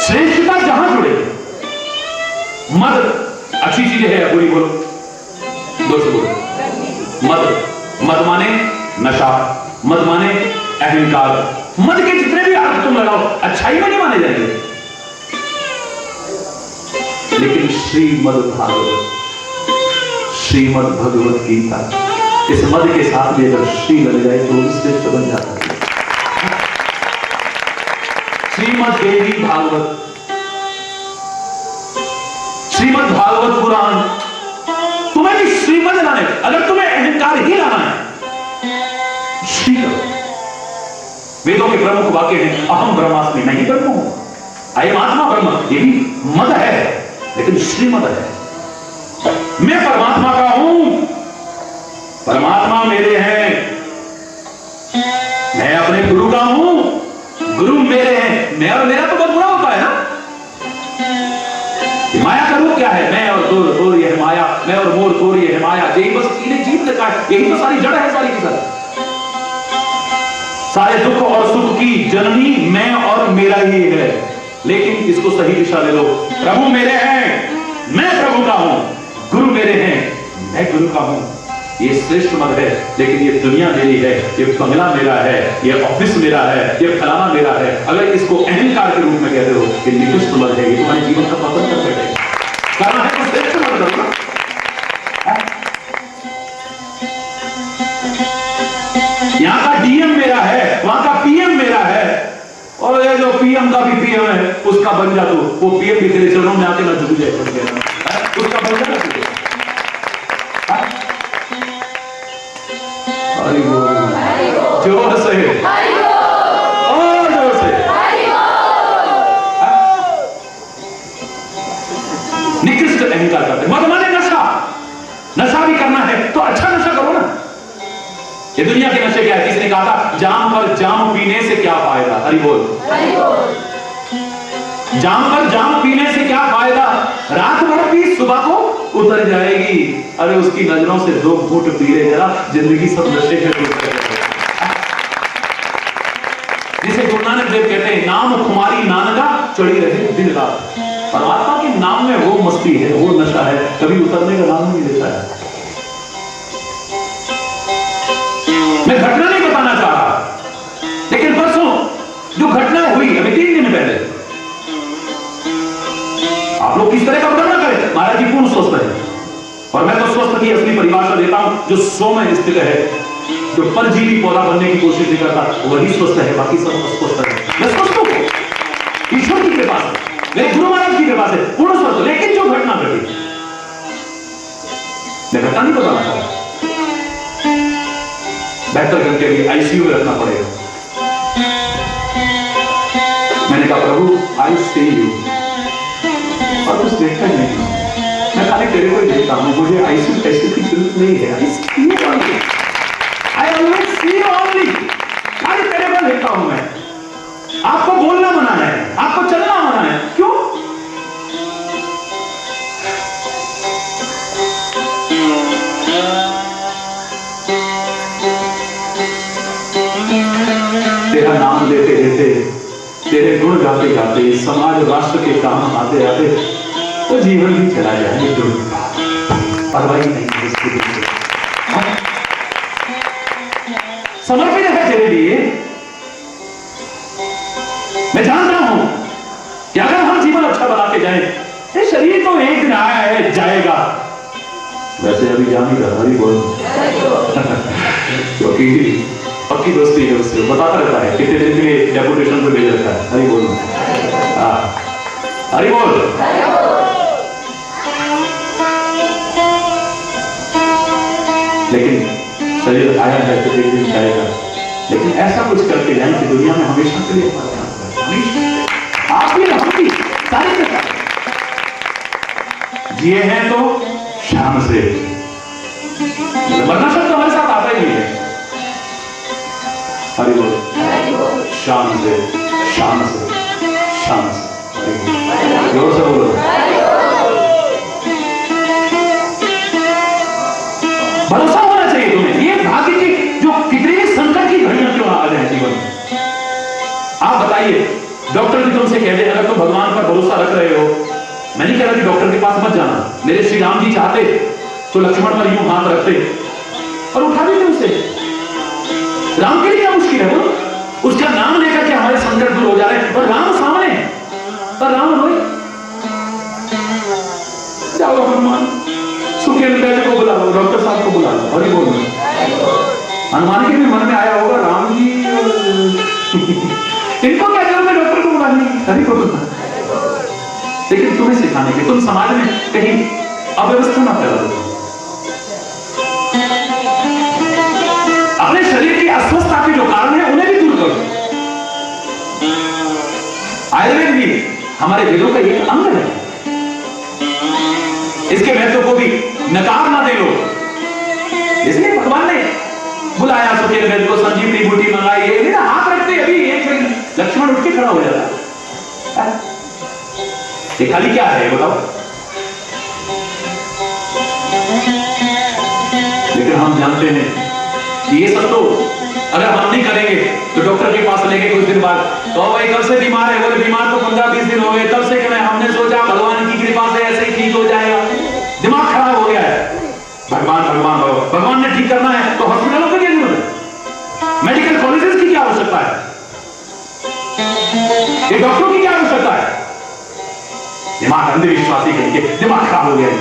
श्रेष्ठता जहां जुड़ेगी, मद अच्छी चीज है या बुरी? बोलो, दो से बोलो। मद माने नशा, मद माने अहंकार। मद के जितने भी अर्थ तुम लगाओ अच्छाई में नहीं माने जाएंगे। लेकिन श्रीमद् भागवत, श्रीमद् भगवत गीता, इस मद के साथ भी अगर श्री लग जाए तो श्रेष्ठ बन जाता है। श्रीमद् देवी भागवत, श्रीमद् भागवत पुराण, तुम्हें भी श्रीमद् लाने, अगर तुम्हें अहंकार ही लाना है श्री करो। वेदों के प्रमुख वाक्य हैं अहम ब्रह्मास्मि, नहीं ब्रह्म हूं, अयम आत्मा ब्रह्म, ये भी मद है लेकिन श्रीमद् है। मैं परमात्मा का हूं, परमात्मा मेरे हैं। मैं अपने गुरु का हूं, गुरु मेरे हैं। मैं और मेरा तो बहुत बुरा होता है ना। माया का रूप क्या है? मैं और तोर ये है माया, मैं और मोर तोर ये है माया। यही बस इन्हें जीत लिखा है, यही तो सारी जड़ है सारी की सारी। सारे दुख और सुख की जननी मैं और मेरा ही है। लेकिन इसको सही दिशा ले लो। प्रभु मेरे हैं, मैं प्रभु का हूं, गुरु मेरे हैं, मैं गुरु का हूं। ये श्रेष्ठ मद है। लेकिन ये दुनिया मेरी है, ये बंगला मेरा है, ये ऑफिस मेरा है, ये फलाना मेरा है, अगर इसको अहंकार के रूप में कहते हो कि निकृष्ट मद है, ये तुम्हारे जीवन का पतन कर बैठेगा। करना है तो श्रेष्ठ मद करो। यहां का डीएम मेरा है, वहां का पीएम मेरा है, और ये जो पीएम का भी पीएम है उसका बन जा, तो वो पीएम भी तेरे चरणों में आके ना झुक जाए, उसका बन जा। जोर से और जोर से निकृष्ट अहंकार करते। मद माने नशा, नशा भी करना है तो अच्छा नशा करो ना। ये दुनिया के नशे क्या है? किसी ने कहा था जाम पर जाम पीने से क्या फायदा? हरि बोल। जाम पर जाम पीने से क्या फायदा? रात भर पी, सुबह को उतर जाएगी। अरे उसकी नजरों से दो घूंट पी ले जरा, जिंदगी सब नशे में डूब जाएगी। जिसे गुरु नानक देव कहते हैं नाम खुमारी नानका चढ़ी रहे दिन रात। परमात्मा के नाम में वो मस्ती है, वो नशा है, कभी उतरने का नाम नहीं लेता है। मैं घटना नहीं बताना चाह रहा, लेकिन परसों जो घटना हुई अभी 3 दिन पहले, आप लोग किस तरह का उदाहरण करें? महाराज जी पूर्ण स्वस्थ है, और मैं तो स्वस्थ की असली परिभाषा देता हूं, जो 100 में स्थित है, जो परजीवी पौधा बनने की कोशिश नहीं करता, वही स्वस्थ है, बाकी सब अस्वस्थ है। मैं स्वस्थ हूं ईश्वर की कृपा से, मेरे गुरु महाराज की कृपा से पूर्ण स्वस्थ। लेकिन जो घटना घटी, मैं घटना नहीं बताना चाहता, 72 घंटे भी आईसीयू में रखना पड़ेगा। मैंने कहा प्रभु आई सी यू, और कुछ देखता ही नहीं, मैं खाली तेरे को ही देखता हूं, मुझे आईसीयू टेस्ट की जरूरत नहीं है। I always see you only, खाली तेरे को देखता हूं मैं। आपको बोलना मना है, आपको चलना मना है, क्यों? तेरा नाम लेते लेते, तेरे गुण गाते गाते, समाज राष्ट्र के काम आते आते वो जीवन भी चला जाए, परवाही नहीं है इसके लिए। समर्पित है तेरे लिए। मैं जानता हूं कि अगर हम जीवन अच्छा बना के जाए, ये शरीर तो एक दिन आया है, जाएगा। वैसे अभी जा नहीं रहा, हरी बोल। क्योंकि पक्की दोस्ती है उससे, बताता रहता है कितने दिन के लिए डेपुटेशन पे भेज रखा है। हरी बोल, हरी बोल। लेकिन शरीर आया है तो एक दिन जाएगा, लेकिन ऐसा कुछ करके जाए कि दुनिया में हमेशा के लिए आप भी हम भी सारे के साथ जिए हैं तो शान से, वरना शब्द हमारे साथ आता ही नहीं है। हरि बोल, शान से, शान से, शान से, जोर से बोलो। भरोसा होना चाहिए तुम्हें, ये भाग्य की जो कितनी भी संकट की घड़ियां क्यों आ जाए जीवन में। आप बताइए, डॉक्टर भी तुमसे कह दे अगर तुम भगवान पर भरोसा रख रहे हो, मैं नहीं कह रहा कि डॉक्टर के पास मत जाना, मेरे श्री राम जी चाहते तो लक्ष्मण पर यूं हाथ रखते और उठा देते उसे। राम के लिए क्या मुश्किल है, वो उसका नाम लेकर के हमारे संकट दूर हो जा रहे हैं और राम सामने है, पर राम रोए। जाओ हनुमान, सुखेंद्र को बुला लो, डॉक्टर साहब को बुला लो, और ही बोल हनुमान के भी मन में आया होगा राम जी इनको क्या जरूरत है डॉक्टर को बुलाने की, हरि को बुलाना। लेकिन तुम्हें सिखाने के, तुम समाज में कहीं अव्यवस्था ना फैला दो, अपने शरीर की अस्वस्थता के जो कारण है उन्हें भी दूर करो। आयुर्वेद भी हमारे वेदों का एक अंग है, इसके महत्व को भी नकार ना दे लो। इसलिए भगवान ने बुलाया सुखेंद्र को, संजीवनी बूटी मंगाई, ये हाथ रखते अभी एक लक्ष्मण उठ के खड़ा हो जाता। ये खाली क्या है बताओ? लेकिन हम जानते हैं कि ये सब तो अगर हम नहीं करेंगे तो डॉक्टर के पास लेके कुछ दिन बाद तो भाई कब से बीमार है, बोले बीमार तो 15-20 दिन हो गए, तब से कि हमने सोचा भगवान की कृपा से ऐसे ही ठीक हो जाएगा। दिमाग खराब हो गया है, भगवान भगवान भगवान ने ठीक करना है तो हॉस्पिटलों की क्या जरूरत है, मेडिकल कॉलेजेस की क्या आवश्यकता है, ये डॉक्टरों की क्या आवश्यकता है? दिमाग अंधविश्वासी करके दिमाग खराब हो गया है।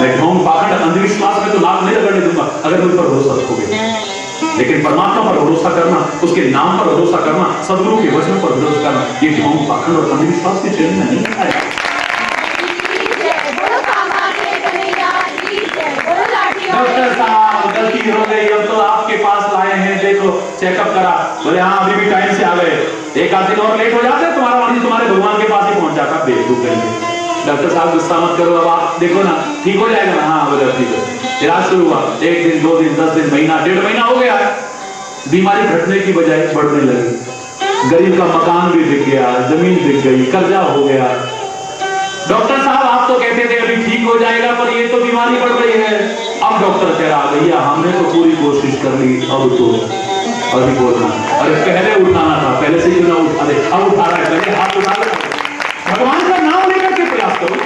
मैं ढोंग पाखंड अंधविश्वास में तो लाभ नहीं लगने दूंगा अगर मुझ पर भरोसा रखोगे, लेकिन परमात्मा पर भरोसा करना, उसके नाम पर भरोसा करना, सदगुरु के वचन पर भरोसा करना, ये ढोंग पाखंड और अंधविश्वास की श्रेणी में नहीं आएगा। डॉक्टर साहब गलती हो गई, अब तो आपके पास लाए हैं, देखो चेकअप करा, बोले हाँ अभी भी टाइम से आ गए, एक आध दिन और लेट हो जाते तुम्हारा मरीज तुम्हारे भगवान के पास ही पहुंच जाता। बेवकूफ करेंगे। डॉक्टर साहब गुस्सा मत करो, अब आप देखो ना ठीक हो जाएगा ना। हाँ बोले ठीक है, इलाज शुरू हुआ, 1 दिन 2 दिन 10 दिन महीना 1.5 महीना हो गया, बीमारी घटने की बजाय बढ़ने लगी, गरीब का मकान भी बिक गया, जमीन बिक गई, कर्जा हो गया। डॉक्टर साहब आप तो कहते थे अभी ठीक हो जाएगा, पर ये तो बीमारी बढ़ रही है। अब डॉक्टर कह रहा भैया हमने तो पूरी कोशिश कर ली, अब तो अभी बोलना, अरे पहले उठाना था, पहले से क्यों ना उठा दे, अब उठा रहा है, पहले हाथ उठा रहा है। भगवान का नाम लेकर के प्रयास करो,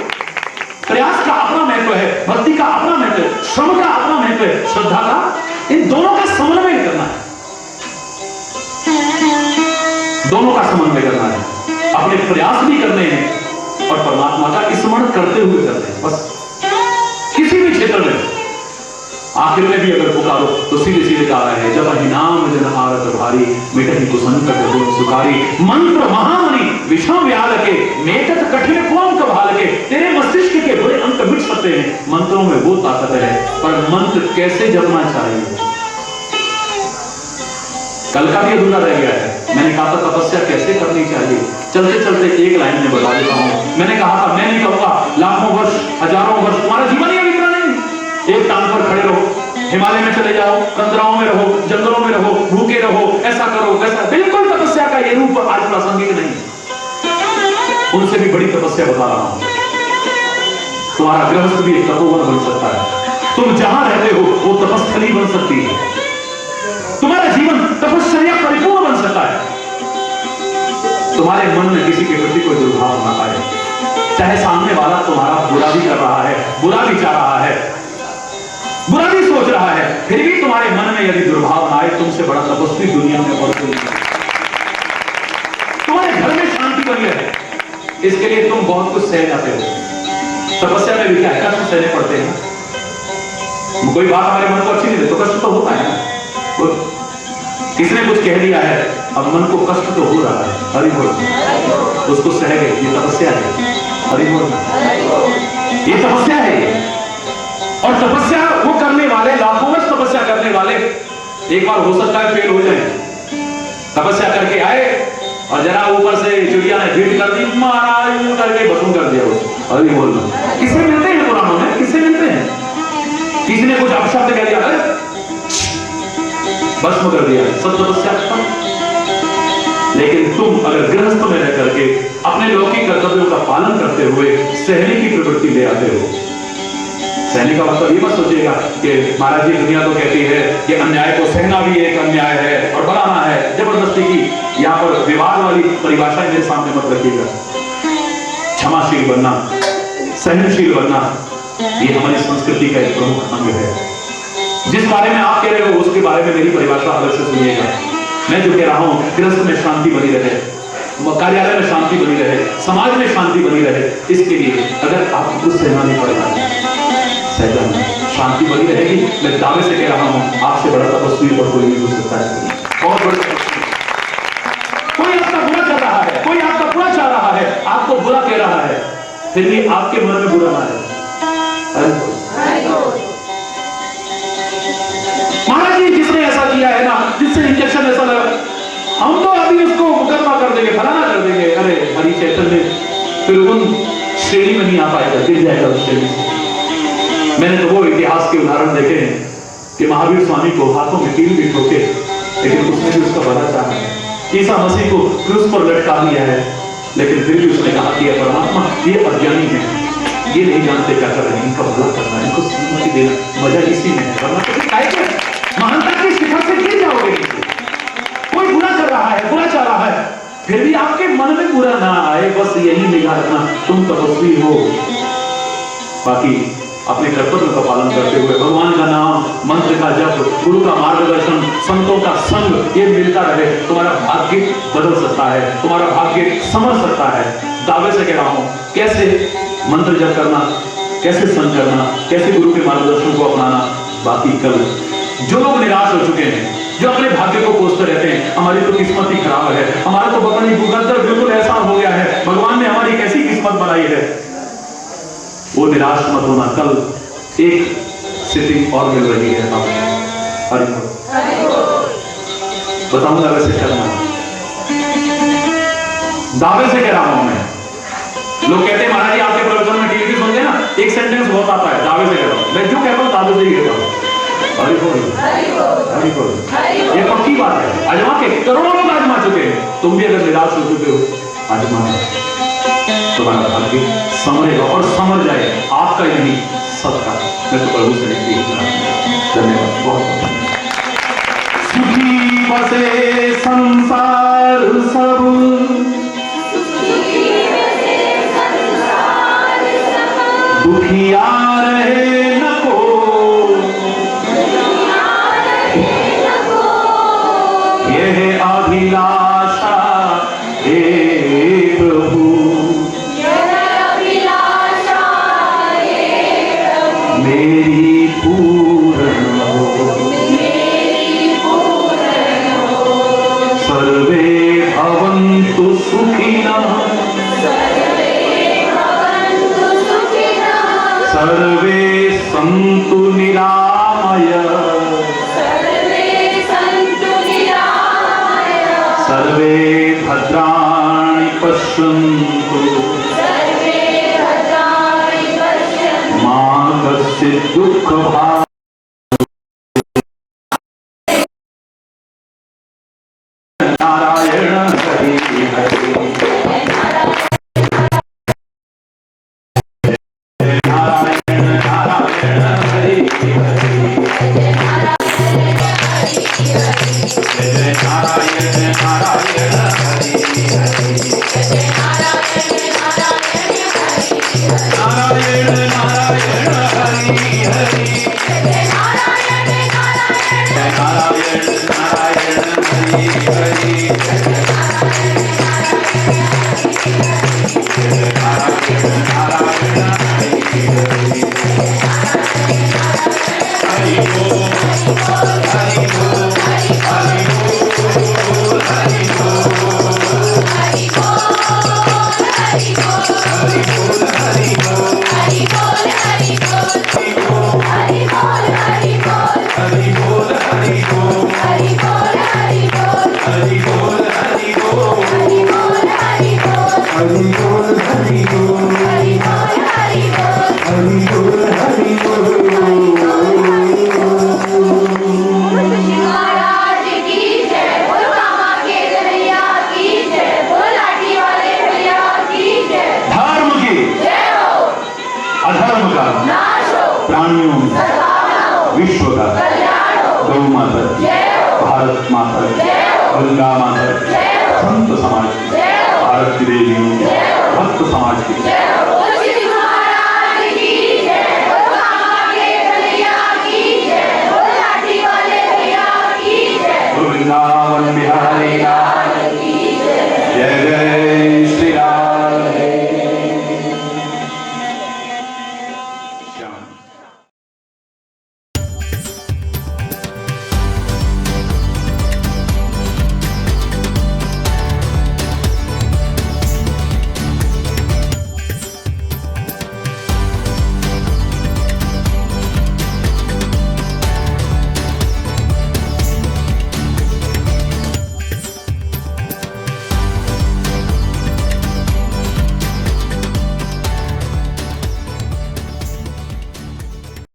प्रयास का अपना महत्व है, भक्ति का अपना महत्व है, श्रम का अपना महत्व है, श्रद्धा का, इन दोनों का समन्वय करना है, दोनों का समन्वय करना है, अपने प्रयास भी करने हैं और परमात्मा का स्मरण करते हुए करते हैं। बस किसी भी क्षेत्र में आखिर में भी अगर पुकारो तो सीधे सीधे कहा है जब ही नाम जन आरत भारी मिटहि कुसंकट गुण सुखारी मंत्र महामणि विषम व्याल के मेटत कठिन कोम कभाल के। तेरे मस्तिष्क के बुरे अंक मिट सकते हैं, मंत्रों में वो ताकत है, पर मंत्र कैसे जपना चाहिए कल का भी अधूरा रह गया है। मैंने कहा था तपस्या कैसे करनी चाहिए, चलते चलते एक लाइन में बता देता हूं। मैंने कहा था मैं नहीं कहूंगा लाखों वर्ष हजारों वर्ष तुम्हारा जीवन ही इतना नहीं, एक टांग पर खड़े रहो, हिमालय में चले जाओ, तंद्राओं में रहो, जंगलों में रहो, भूखे रहो, ऐसा करो वैसा, बिल्कुल तपस्या का ये रूप आज प्रासंगिक नहीं। उनसे भी बड़ी तपस्या बता रहा हूं। तुम्हारा गृहस्थ भी एक तपोवन बन सकता है, तुम जहां रहते हो वो तपस्थली बन सकती है, तुम्हारा जीवन तपस्या परिपूर्ण बन सकता है। तुम्हारे मन में किसी के प्रति कोई दुर्भाव ना आए, चाहे सामने वाला तुम्हारा बुरा भी कर रहा है, बुरा भी चाह रहा है, बुरा भी सोच रहा है, फिर भी तुम्हारे मन में यदि दुर्भाव ना आए, तुमसे बड़ा तपस्वी दुनिया में और कोई नहीं। तुम्हारे घर में शांति बनी रहे, इसके लिए तुम बहुत कुछ सह जाते हो। तपस्या में भी क्या कष्ट सहने पड़ते हैं। कोई बात हमारे मन को अच्छी नहीं लगे तो कष्ट तो होता है ना। किसने कुछ कह दिया है, अब मन को कष्ट तो हो रहा है, हरि बोल, उसको सह गए, ये तपस्या है। हरि बोल, ये तपस्या है। और तपस्या वो करने वाले, लाखों वर्ष तपस्या करने वाले एक बार हो सकता है फेल हो जाए। तपस्या करके आए और जरा ऊपर से चिड़िया ने भीड़ कर दी, महाराज करके भस्म कर दिया उसको। हरि बोल, किससे मिलते हैं पुराणों में, किससे मिलते हैं? किसी ने कुछ अपशब्द कह दिया, भस्म कर दिया, सब तपस्या खत्म। लेकिन तुम अगर गृहस्थ में रह करके अपने लौकिक कर्तव्यों का पालन करते हुए सहने की प्रवृत्ति ले आते हो, सहने का मतलब ये मत सोचिएगा कि महाराज जी दुनिया तो कहती है कि अन्याय को सहना भी एक अन्याय है और बढ़ाना है, जबरदस्ती की यहाँ पर विवाद वाली परिभाषा मेरे सामने मत रखिएगा। क्षमाशील बनना, सहनशील बनना, ये हमारी संस्कृति का एक प्रमुख अंग है। जिस बारे में आप कह रहे हो उसके बारे में मेरी परिभाषा अलग से सुनिएगा। मैं जो कह रहा हूं, गृहस्थ में शांति बनी रहे, कार्यालय में शांति बनी रहे, समाज में शांति बनी रहे, इसके लिए अगर आपको कुछ सहना नहीं पड़ेगा, सहना शांति बनी रहेगी। मैं दावे से कह रहा हूं, आपसे बड़ा तपस्वी और कोई नहीं हो सकता है। और बड़ा कोई आपका बुरा कर रहा है, कोई आपका बुरा चाह रहा है, आपको बुरा कह रहा है, फिर भी आपके मन में बुरा ना है। महाराज जी जिसने ऐसा किया है ना, जिससे इंजेक्शन ऐसा लगा, हम तो अभी उसको मुकदमा कर देंगे, फलाना कर देंगे। अरे हरि चैतन्य फिर उन श्रेणी में नहीं आ पाएगा, गिर जाएगा उस श्रेणी से। मैंने तो वो इतिहास के उदाहरण देखे हैं कि महावीर स्वामी को हाथों में कील भी ठोके, लेकिन उसने भी उसका भला चाहा है। ईसा मसीह को क्रूस पर लटका दिया है, लेकिन फिर भी उसने कहा कि परमात्मा ये अज्ञानी है, ये नहीं जानते क्या कर रहे हैं, इनका भला करना है, इनको सम्मति देना, मजा इसी में है। वरना तो महानता की शिखर से गिर जाओगे। कोई बुरा कर रहा है, बुरा चाह रहा है, फिर भी आपके मन में बुरा ना आए, बस यही निगाह रखना, तुम तपस्वी हो। बाकी अपने कर्तव्य का पालन करते हुए भगवान का नाम, मंत्र का जप, गुरु का मार्गदर्शन, संतों का संग, ये मिलता रहे, तुम्हारा भाग्य बदल सकता है, तुम्हारा भाग्य समझ सकता है। दावे से कह रहा हूं, कैसे मंत्र जप करना, कैसे संग करना, कैसे गुरु के मार्गदर्शन को अपनाना। बाकी कल जो लोग निराश हो चुके हैं, जो अपने भाग्य को कोसते रहते हैं, हमारी तो किस्मत ही खराब है, हमारा तो पता नहीं मुकद्दर बिल्कुल ऐसा हो गया है, भगवान ने हमारी कैसी किस्मत बनाई है, वो निराश मत होना। कल एक सिटिंग और मिल रही है, बताऊंगा वैसे करना। दावे से कह रहा हूं मैं। लोग कहते हैं महाराज जी आपके प्रवचन में टीवी सुनते हैं ना, एक सेंटेंस बहुत आता है, दावे से कह रहा हूं। मैं जो कहता हूं दावे से ही कहता हूं। ये पक्की बात है, आजमा के करोड़ों लोग आजमा चुके हैं। तुम भी अगर निराश हो चुके हो, आजमा तुम्हारा भाग्य समझेगा और समझ जाए, आपका ही नहीं सबका। मैं तो प्रभु से धन्यवाद, बहुत सुखी बसे संसार सब, दुखिया रहे न को, यह अभिलाषा हे प्रभु, मेरी पूर्ण हो, सर्वे भवन्तु सुखिनः, सर्वे सन्तु निरामया, सर्वे भद्राणि पश्यन्तु, मा कश्चित् दुःखभाग् नारायण हरि हरि, नारायण नारायण हरि हरि, नारायण नारायण हरि हरि, नारायण नारायण हरि हरि, नारायण नारायण हरि हरि, प्राणियों में विश्व का गौ माता, भारत माता, गंगा माता, संत समाज, भारत की देवियों,